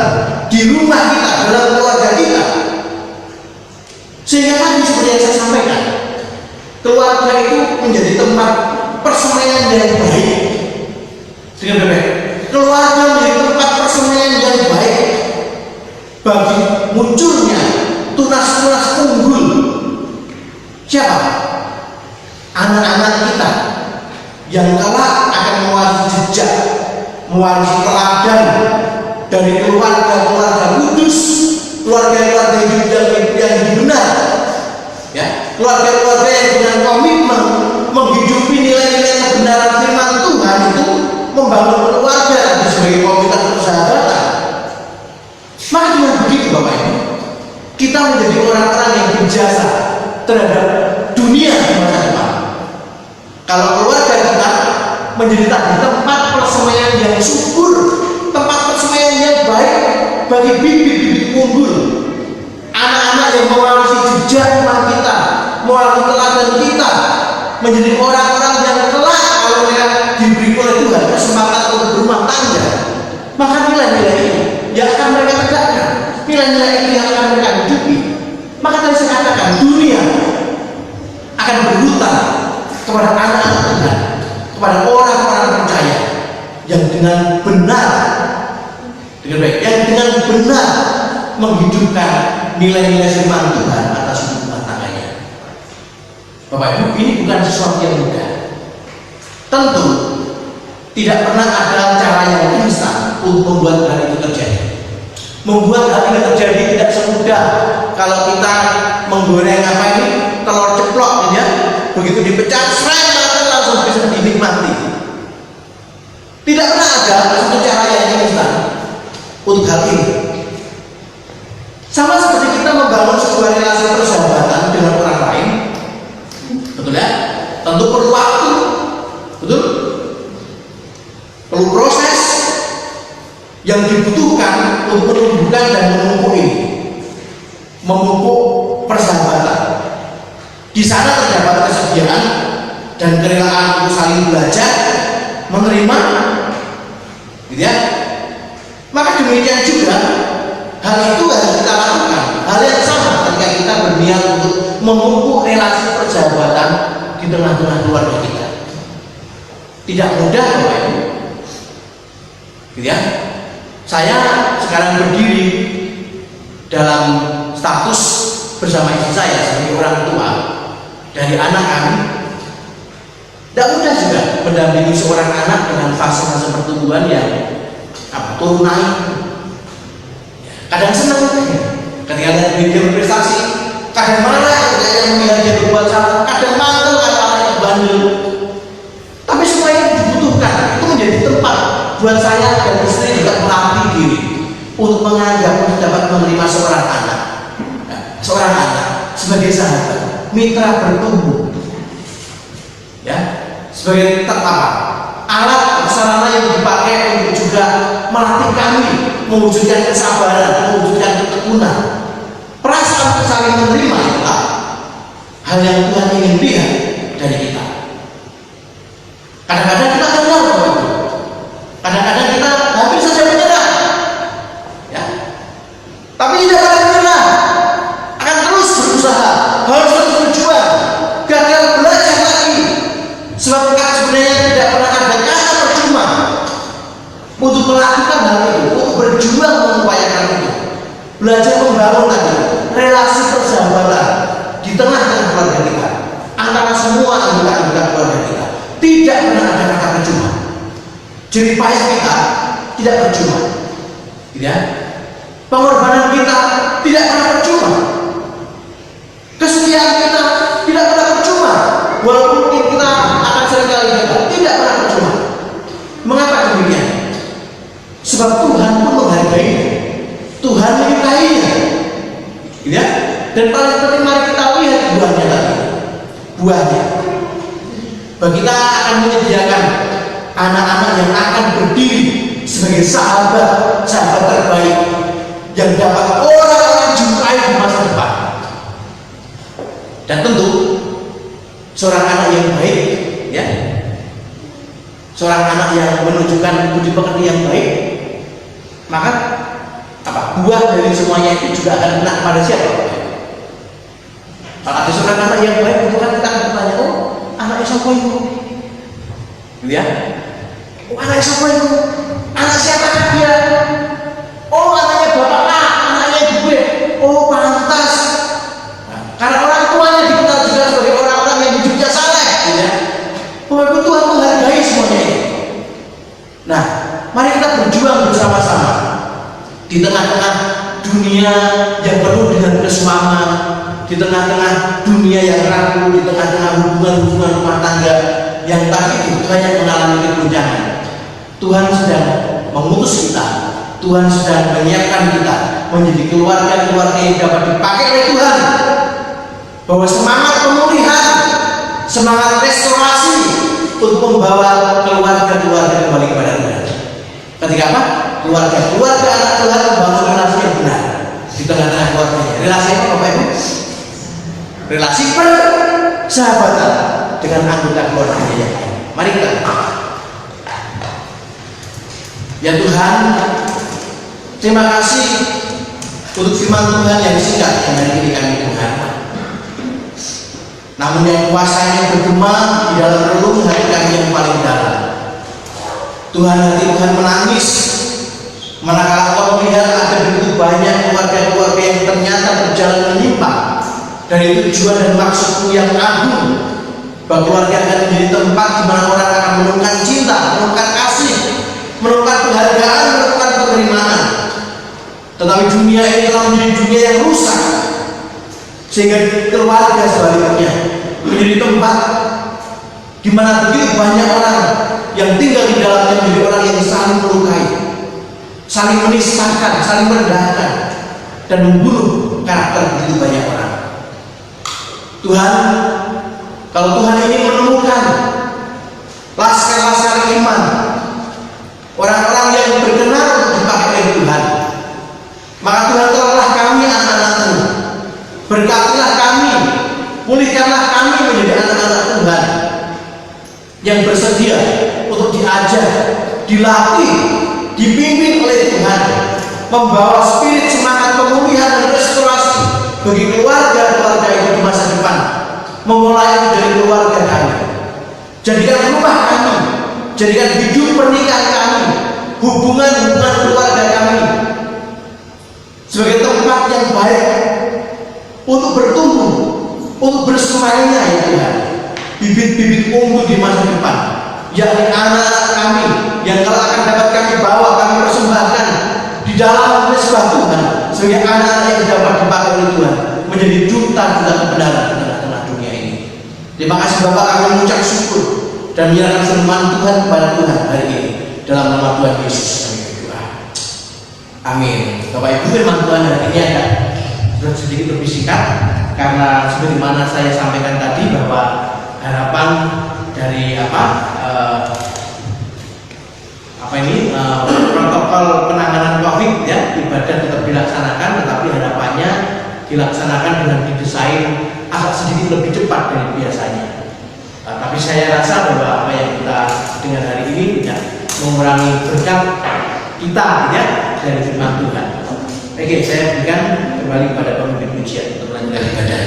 S2: di rumah kita, dalam keluarga kita, sehingga tadi seperti yang saya sampaikan, keluarga itu menjadi tempat persemaian yang baik. Dengan baik, keluarga menjadi tempat persemaian yang baik bagi munculnya tunas-tunas unggul. Siapa? Anak-anak kita yang kelak akan mewarisi jejak, mewarisi teladan dari keluarga-keluarga kudus, keluarga-keluarga yang benar, ya, keluarga-keluarga yang dengan komitmen menghidupi nilai-nilai kebenaran firman Tuhan itu, membangun keluarga sebagai komunitas persahabatan. Maka dengan begitu Bapak Ibu, kita menjadi orang-orang yang berjasa terhadap dunia di masa depan. Kalau keluarga kita menjadi tadi tempat persemaian yang subur, tempat persemaian yang baik bagi bibit-bibit unggul, anak-anak yang mewarisi jejak iman kita, mewarisi teladan kita, menjadi orang-orang yang kelak kalau mereka diberi oleh Tuhan kesempatan untuk berumah tangga, maka nilai-nilai ini yang akan mereka tegakkan, nilai-nilai ini yang akan mereka hidupi. Maka tadi saya katakan, dunia akan berhutang kepada anak-anak Tuhan, kepada orang-orang percaya yang dengan benar, yang dengan benar menghidupkan nilai-nilai firman Tuhan atas rumah tangganya. Bapak Ibu, ini bukan sesuatu yang mudah. Tentu tidak pernah ada cara yang instan untuk membuat hal itu terjadi. Membuat hal ini terjadi tidak semudah kalau kita menggoreng telur ceplok, ya, begitu dipecah, maka langsung bisa dinikmati. Tidak pernah ada satu cara yang instan. untuk hal ini. Sama seperti kita membangun sebuah relasi persahabatan dengan orang lain, betul ya? Tentu perlu waktu, betul? Perlu proses yang dibutuhkan untuk menumbuhkan dan memupuk ini, memupuk persahabatan. Di sana terdapat kesediaan dan kerelaan untuk saling belajar, menerima, gitu ya. Maka demikian juga hal itu harus kita lakukan. Hal yang sama ketika kita berniat untuk memupuk relasi persahabatan di tengah-tengah keluarga kita. Tidak mudah, Bapak Ibu. Gitu ya. Saya sekarang berdiri dalam status bersama istri saya sebagai orang tua dari anak kami. Tidak mudah juga mendampingi seorang anak dengan fase-fase pertumbuhan yang turun naik. Kadang senang ketika lihat dia berprestasi, kadang marah ketika dia melihat dia berbuat salah, kadang mantul kalau anaknya bandel. Tapi semua ini dibutuhkan, itu menjadi tempat buat saya dan istri juga melatih diri untuk menganggap, untuk dapat menerima seorang anak, sebagai sahabat, mitra bertumbuh, ya, sebagai alat sarana yang dipakai untuk juga melatih kami mewujudkan kesabaran, mewujudkan ketekunan. Perasaan saling menerima itulah hal yang Tuhan ingin lihat dari kita. Kadang-kadang kita kenal, kadang-kadang kita hampir saja menyerah, ya. Tapi tidak akan menyerah, akan terus berusaha, harus terus berjuang, gagal belajar lagi. Sebab sebenarnya tidak pernah ada kata percuma untuk melakukan hal itu, untuk berjuang mengupayakan itu, belajar membangun lagi relasi persahabatan di tengah-tengah keluarga kita, antara semua anggota keluarga kita. Tidak pernah ada kata percuma. Jerih payah kita tidak percuma, tidak. Pengorbanan kita tidak pernah percuma. Kesetiaan kita tidak pernah percuma. Walaupun mungkin kita akan seringkali gagal, tidak pernah percuma. Mengapa demikian? Sebab Tuhan pun menghargainya, Tuhan menyukainya, ya. Dan paling penting mari kita lihat buahnya tadi, buahnya. Bahwa kita akan menyediakan anak-anak yang akan berdiri sebagai sahabat terbaik yang dapat orang jumpai di masa depan. Dan tentu seorang anak yang baik, ya, seorang anak yang menunjukkan budi pekerti yang baik, maka buah dari semuanya itu juga akan kena pada siapa? Kalau ada seorang anak yang baik, itu kan kita akan bertanya, oh anaknya siapa itu? Gitu ya? Oh anaknya siapa itu? Anak siapa dia? Oh anaknya bapak A, anaknya ibu B. Oh pantas. Nah, karena orang tuanya dikenal juga sebagai orang-orang yang hidupnya saleh, gitu ya? Bapak Tuhan menghargai semuanya ini. Nah, mari kita berjuang bersama-sama di tengah-tengah dunia yang penuh dengan kesuaman, di tengah-tengah dunia yang rapuh, di tengah-tengah hubungan-hubungan rumah tangga yang tadi itu banyak mengalami keguncangan. Tuhan sedang mengutus kita, Tuhan sedang menyiapkan kita menjadi keluarga-keluarga yang dapat dipakai oleh Tuhan, bahwa semangat pemulihan, semangat restorasi untuk membawa keluarga-keluarga kembali kepada Tuhan. Ketika apa? Keluarga anak Tuhan membangun relasi yang benar di tengah-tengah keluarganya. Relasi apa Bapak Ibu? Relasi persahabatan dengan anggota keluarganya yang lain. Mari kita. Ya Tuhan, terima kasih untuk firman Tuhan yang singkat yang hari ini kami dengar. Namun yang kuasanya bergema di dalam relung hati kami yang paling dalam. Tuhan, hati Tuhan menangis manakala Kau melihat ada begitu banyak keluarga-keluarga yang ternyata berjalan menyimpang dari tujuan dan maksud-Mu yang agung, bahwa keluarga akan menjadi tempat di mana orang akan menemukan cinta, menemukan kasih, menemukan penghargaan, menemukan penerimaan. Tetapi dunia ini telah menjadi dunia yang rusak, sehingga keluarga sebaliknya menjadi tempat di mana begitu banyak orang yang tinggal di dalamnya menjadi orang yang saling melukai, saling menistakan, saling merendahkan, dan membunuh karakter begitu banyak orang. Tuhan, kalau Tuhan ini menemukan laskar-laskar iman, orang-orang yang berkenan untuk dipakai oleh Tuhan, maka Tuhan tolonglah kami anak-anak-Mu, berkatilah kami, pulihkanlah kami menjadi anak-anak Tuhan yang bersedia untuk diajar, dilatih, dipimpin oleh Tuhan, membawa spirit semangat pemulihan dan restorasi bagi keluarga-keluarga itu di masa depan, memulai dari keluarga kami. Jadikan rumah kami, jadikan hidup pernikahan kami, hubungan-hubungan keluarga kami sebagai tempat yang baik untuk bertumbuh, untuk bersemayanya ya Tuhan. Bibit-bibit unggul di masa depan, yakni anak-anak kami yang kalau akan dapat kami bawa, kami persembahkan di dalam mesbah Tuhan sebagai anak-anak yang dapat dipakai oleh Tuhan menjadi duta-duta kebenaran di tengah-tengah dunia ini. Terima kasih Bapak, kami mengucap syukur dan menyerahkan firman Tuhan kepada Tuhan hari ini dalam nama Tuhan Yesus kami berdoa. Amin. Bapak Ibu, firman Tuhan hari ini ada sudah sedikit lebih singkat karena sebagaimana saya sampaikan tadi bahwa harapan dari protokol penanganan COVID ya, ibadah tetap dilaksanakan, tetapi harapannya dilaksanakan dengan didesain agak sedikit lebih cepat dari biasanya. Tapi saya rasa bahwa apa yang kita dengar hari ini tidak mengurangi berkat kita ya dari firman Tuhan. Oke, saya berikan kembali pada pemimpin pujian untuk melanjutkan ibadah.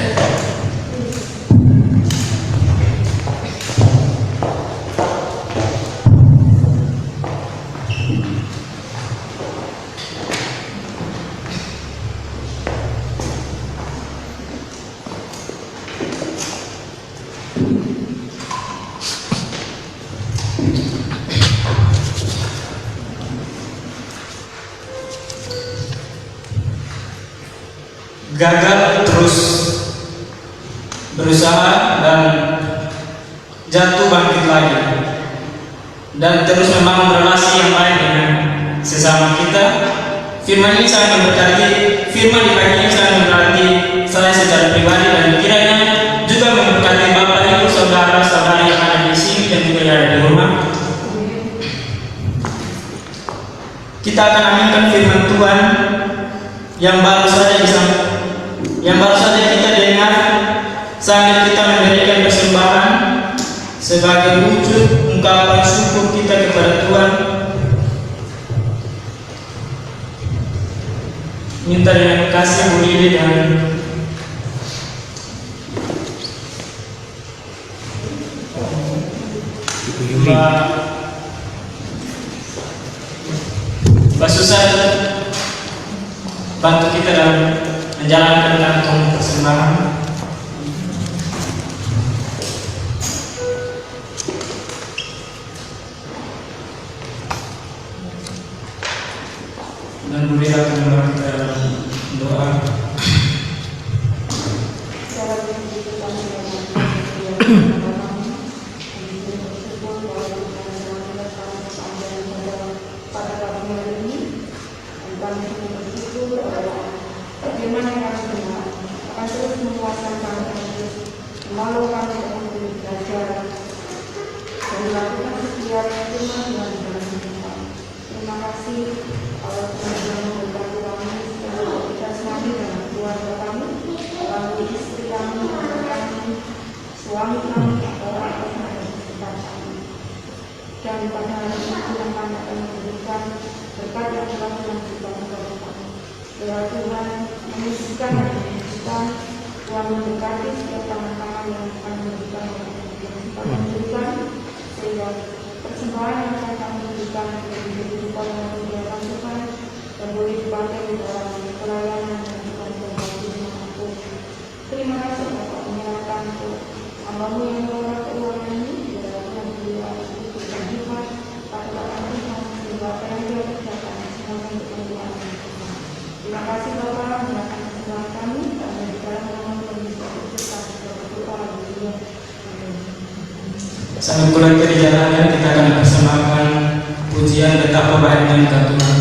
S1: Gagal terus berusaha dan jatuh bangkit lagi, dan terus membangun relasi yang baik dengan sesama kita. Firman ini sangat memberkati, firman di pagi ini sangat memberkati saya secara pribadi, dan kiranya juga memberkati Bapak Ibu saudara-saudara yang ada di sini dan juga yang ada di rumah. Kita akan aminkan firman Tuhan yang baru saja kita dengar sambil kita memberikan persembahan sebagai wujud ungkapan syukur kita kepada Tuhan. Minta dengan kasih Bu Lili dan Mbak Susan bantu kita dalam menjalankan kantong persembahan. Dan beri akan kita doa.
S4: Firman yang kami dengar akan terus menguatkan kami untuk menolong kami untuk belajar dan melakukan setiap firman Tuhan di dalam hidup kami. Terima kasih Allah Tuhan yang memberkati kami secara kita semua dan keluarga kami, kami istri kami, anak kami, suami kami, atau orang yang di sekitar kami. Dan pada hari itu yang kami akan memberikan berkat yang telah dilakukan kepada kami. Doa Tuhan menyucikan dan menyucikan, Tuhan memberkati setiap tangan-tangan yang akan memberikan sehingga persembahan yang akan kami berikan menjadi kehidupan yang dimuliakan Tuhan dan boleh dipakai di dalam pelayanan yang Tuhan berbagi dimanapun. Terima kasih Bapak menyerahkan untuk hamba-Mu yang mengelola keuangan ini, biar Tuhan beliau itu berjimat pada orang Tuhan sehingga apa yang dia kerjakan semuanya untuk kemuliaan Tuhan. Terima kasih Bapak menyerahkan persembahan kami dan di dalam nama Tuhan Yesus Kristus kami berdoa haleluya.
S1: Sambil pulang ke jalannya, kita akan bersamakan pujian betapa baiknya Tuhan.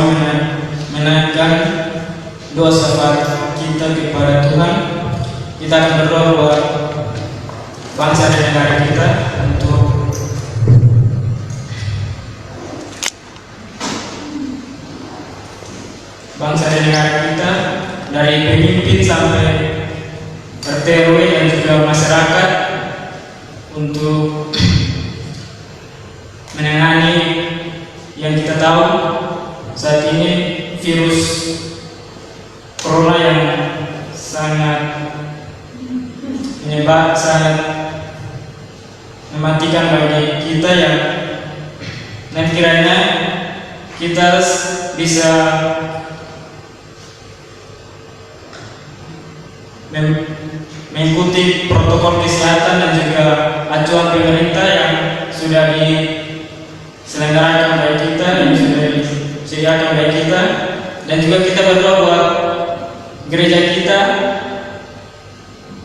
S1: sama-sama menaikkan doa syafaat kita kepada Tuhan. Kita akan berdoa buat bangsa dan negara kita, untuk bangsa dan negara kita, dari pemimpin sampai RT RW dan juga masyarakat, untuk menangani yang kita tahu saat ini virus corona yang sangat mematikan bagi kita, yang dan kiranya kita bisa mengikuti protokol kesehatan dan juga acuan pemerintah yang sudah diselenggarakan bagi kita dan sudah disediakan bagi kita. Dan juga kita berdoa buat gereja kita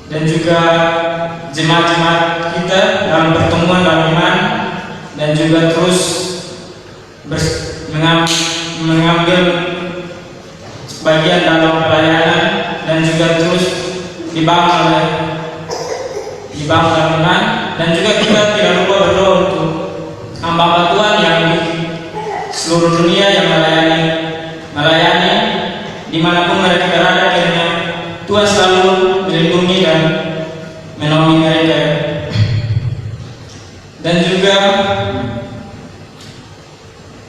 S1: dan juga jemaat-jemaat kita dalam pertemuan dalam iman, dan juga terus mengambil bagian dalam pelayanan, dan juga terus dibangun dalam iman. Dan juga kita tidak lupa berdoa untuk hamba Tuhan yang di seluruh dunia yang melayani dimanapun mereka berada, kiranya Tuhan selalu melindungi dan menolong mereka. Dan juga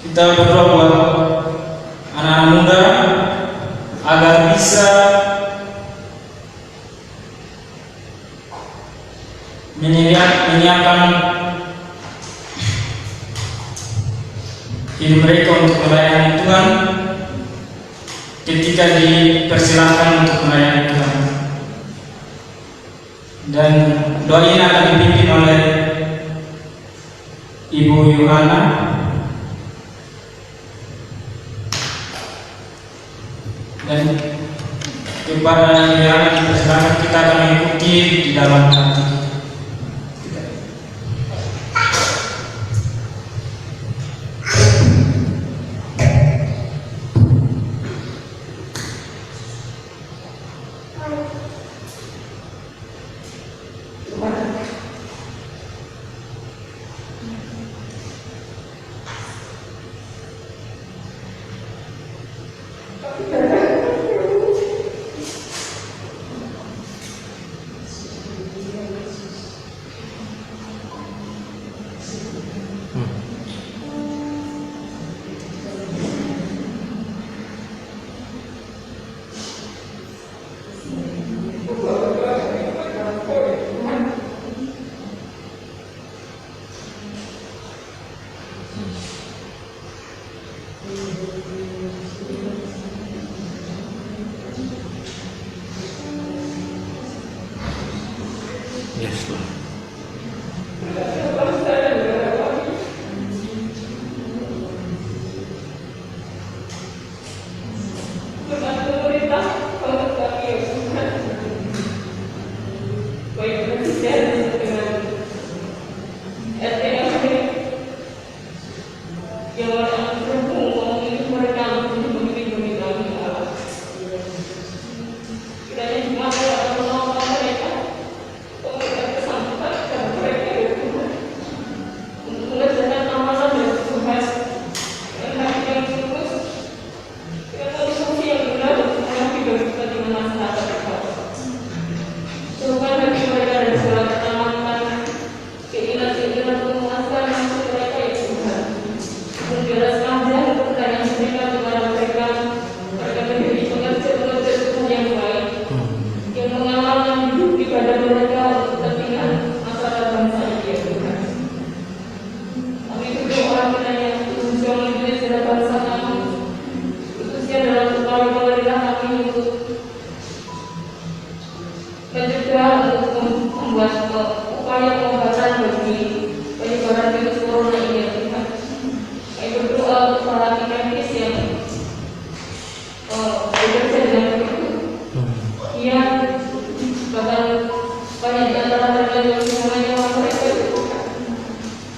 S1: kita berdoa buat anak-anak muda agar bisa menyiapkan hidup mereka untuk melayani Tuhan ketika dipersilakan untuk melayani Tuhan. Dan doa ini akan dipimpin oleh Ibu Yohana. Dan kepada yang dipersilakan, kita akan mengikuti di dalam hati.
S3: Yes, Lord.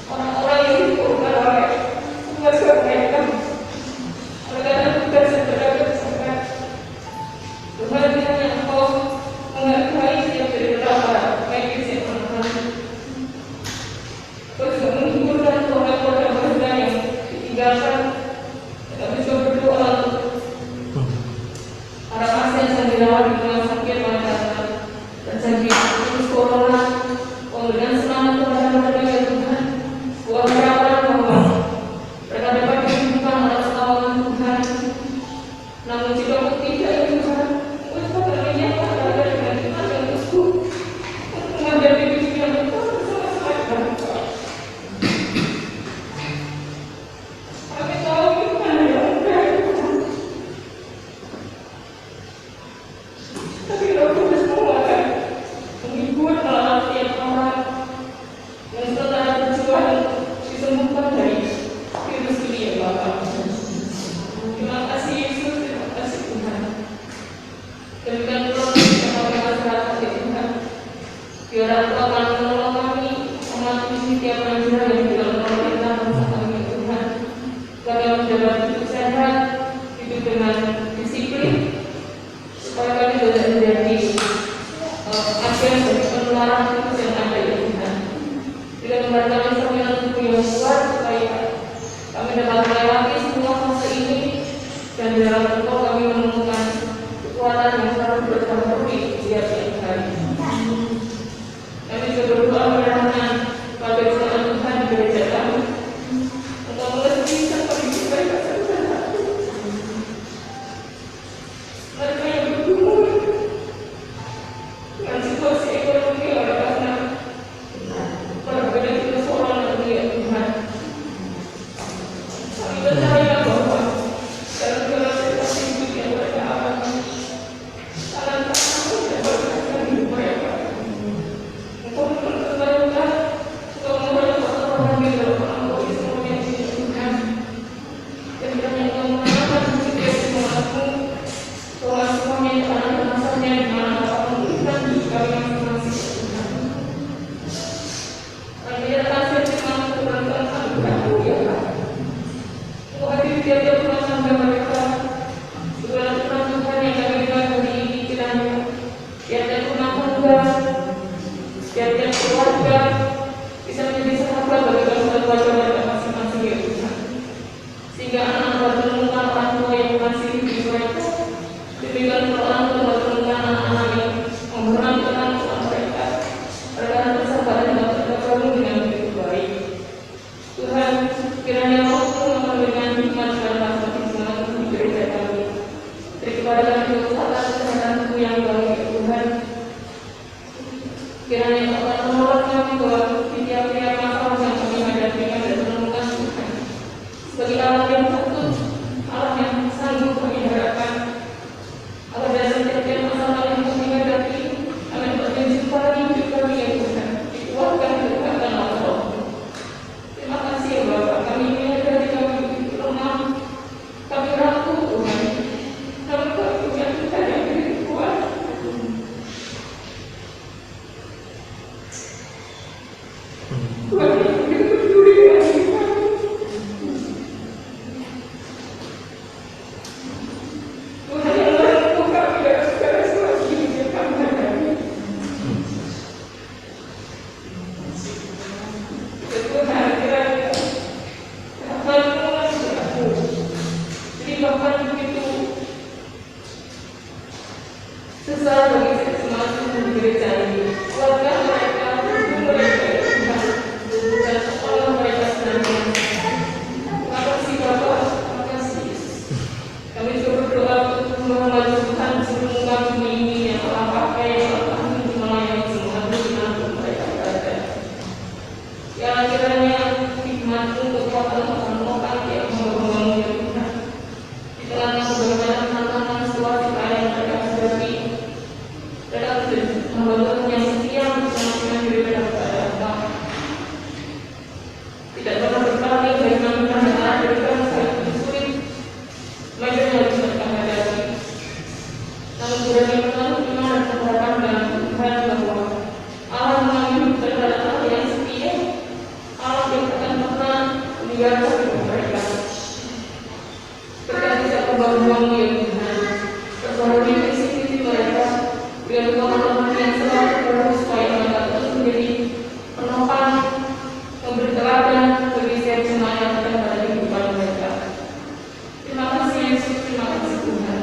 S4: Orang-orang yang itu bukan orang yang mereka Namun jika aku tidak ya Tuhan, Engkau telah menyatakan dengan iman yang teguh untuk menghadapi hidup yang Engkau bersama-sama bangsa. Kami tahu Tuhan adalah Engkau ya Tuhan. Tapi Roh Kudus menguatkan, menghibur melalui setiap orang yang setelah berjuang disembuhkan dari virus ini ya Bapak. Terima kasih Yesus, terima kasih Tuhan. Demikian pula kami masyarakat ya Tuhan. Biar Engkau akan menolong kami mematuhi setiap anjuran yang dilakukan pemerintah bangsa kami ya Tuhan. Kami mendapat hidup sehat, hidup dengan disiplin, supaya kami tidak menjadi agen dari penularan virus yang ada ya Tuhan. Dengan membantu kami tubuh yang kuat supaya kami dapat melewati semua fase ini dan di dalam Engkau kami menemukan kekuatan yang selalu bertahan di setiap hari. Kami juga berdoa mudah-mudahan pada Tuhan Tuhan di gereja kami untuk mengerti seperti mereka saudara. Mereka yang bergumul dengan situasi ekonomi oleh karena perbedaan persoalan ini ya Tuhan. Kami percaya bahwa dalam segala situasi hidup yang mereka alami, Tangan Tuhan yang berkaitan hidup mereka. Engkau mempertemukan, Engkau mempertemukan orang yang dalam Engkau semuanya ini Tuhan. Dan kiranya Engkau mengenalkan setiap semuanya, bahwa semuanya itu adalah kemasannya di mana Engkau memberikan di kami masing-masing Tuhan. Kami kasih terima kepada kami berdoa ya Pak. Engkau hadir di tiap-tiap rumah tangga mereka. Segala Tuhan yang kami dengar hari ini kiranya tiap-tiap rumah tangga, tiap-tiap keluarga bisa menjadi sahabat bagi keluarga mereka masing-masing ya Tuhan. Sehingga anak-anak menemukan orang tua yang mengasihi diri mereka. Demikian orang tua menemukan anak-anak yang menghormati orang tua mereka. Mereka bersahabat dan dapat bergabung dengan begitu baik. Tuhan, kiranya Engkau memberikan hikmat dan rahmat di gereja kami. Beri kepada kami usaha kesehatan yang baik ya Tuhan. Kiranya Engkau akan menolong kami bahwa di tiap-tiap masalah yang kami hadapi dan menemukan Tuhan sebagai Allah yang patut, Allah yang sanggup kami harapkan. Allah dari setiap masalah yang kami hadapi, kami dapat menjumpai hidup kami ya Tuhan. Dikuatkan kekuatan Allah. Terima kasih ya Bapak. Kami menyadari kami begitu lemah, kami rapuh Tuhan. Kami punya Tuhan yang begitu kuat. Tuhan yang begitu peduli dengan kita. Tuhan yang menempuh kami dalam segala situasi yang kami hadapi. Tuhan kiranya Tuhan menguasai aku. Jadi bahkan begitu susah bagi saya semasa di gereja ini. Keluarga mereka, ibu mereka ya Tuhan, dan sekolah mereka senantiasa. Terima kasih Bapak, terima kasih Yesus. Kami juga berdoa untuk menghormat Tuhan sebelum kami ini yang telah pakai yang telah melayani semua dimanapun mereka berada. Ya kiranya hikmat-Mu kekuatan Tuhan yang membangun ya Tuhan. Di tengah kebenaran tantangan situasi yang mereka hadapi, mereka membantu yang setia dengan diri mereka pada tidak pernah berpaling dari keadaan dari bangsa yang sulit mereka harus mereka hadapi. Namun berani menaruh iman dan harapan dalam Tuhan bahwa Allah mengambil kepada Allah yang setia, Allah yang akan pernah meninggalkan hidup mereka. Berkati tidak membangun ya Tuhan, perbarui visi-visi mereka dengan pengalaman yang selalu baru supaya mereka terus menjadi penopang, memberi teladan bagi setiap jemaat yang ada pada kehidupan mereka. Terima kasih Yesus, terima kasih Tuhan.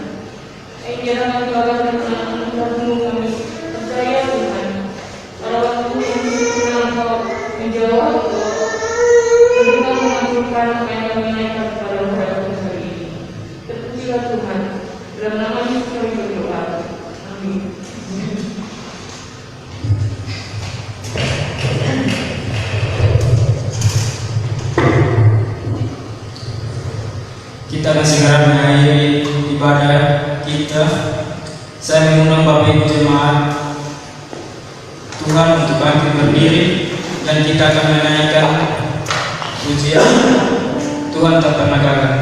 S4: Biarlah kami doakan dan anugerah-Mu kami percaya Tuhan. Pada waktu yang Engkau menjawab Engkau mengabulkan apa yang kami naikkan kepada hari ini. Terpujilah Tuhan. Dalam nama Yesus kami berdoa. Amin.
S1: Kita akan segera mengakhiri ibadah kita. Saya mengundang Bapak Ibu jemaat Tuhan untuk bangkit berdiri dan kita akan menaikkan pujian Tuhan tak pernah gagal.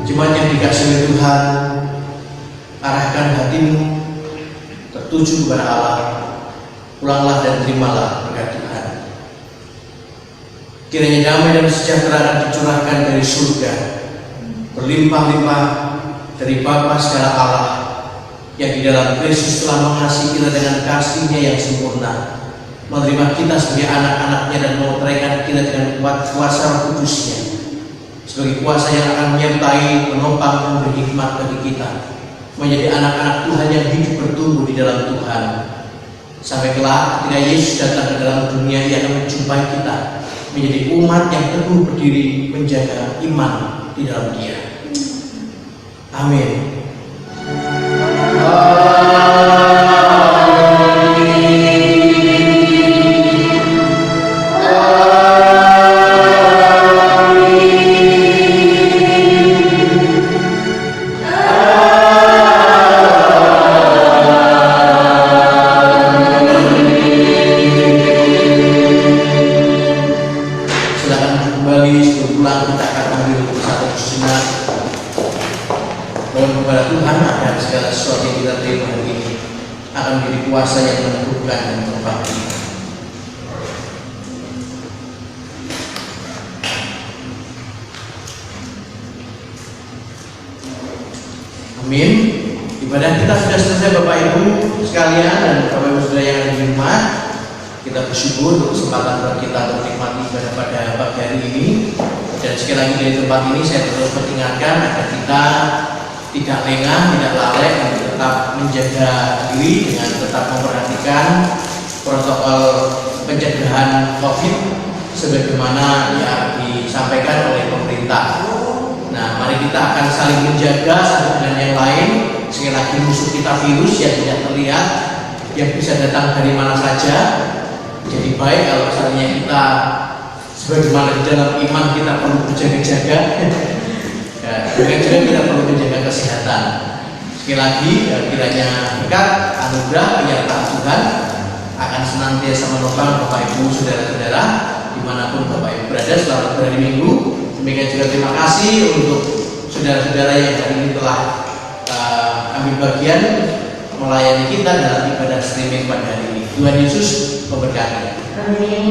S2: Jemaat yang dikasihi oleh Tuhan, arahkan hatimu tertuju kepada Allah. Pulanglah dan terimalah berkat Tuhan. Kiranya damai dan sejahtera akan dicurahkan dari surga, berlimpah-limpah dari Bapa segala Allah, yang di dalam Kristus telah mengasihi kita dengan kasih-Nya yang sempurna, menerima kita sebagai anak-anaknya dan memelihara kita dengan kuasa Roh Kudus-Nya sebagai kuasa yang akan menyertai, menopang, dan memberi hikmat bagi kita menjadi anak-anak Tuhan yang hidup bertumbuh di dalam Tuhan. Sampai kelak ketika Yesus datang ke dalam dunia, Ia akan menjumpai kita menjadi umat yang teguh berdiri menjaga iman di dalam Dia. Amin. Kuasa yang meneguhkan dan menopang kita. Amin. Ibadah kita sudah selesai Bapak Ibu sekalian dan Bapak Ibu saudara yang ada di rumah. Kita bersyukur untuk kesempatan kita untuk menikmati ibadah pada pagi hari ini. Dan sekali lagi dari tempat ini saya terus mengingatkan agar kita tidak lengah, tidak lalai, dan tetap menjaga diri dengan tetap memperhatikan protokol pencegahan COVID sebagaimana yang disampaikan oleh pemerintah. Nah, mari kita akan saling menjaga satu dengan yang lain. Sekali lagi musuh kita virus yang tidak terlihat, yang bisa datang dari mana saja. Jadi baik kalau misalnya kita sebagaimana di dalam iman kita perlu berjaga-jaga. Dengan juga kita perlu menjaga kesehatan. Sekali lagi kiranya berkat, anugerah, penyertaan Tuhan akan senantiasa menopang Bapak Ibu saudara-saudara dimanapun Bapak Ibu berada selamat berhari Minggu. Demikian juga terima kasih untuk saudara-saudara yang hari ini telah ambil bagian melayani kita dalam ibadah streaming pada hari ini. Tuhan Yesus memberkati.
S4: Amin.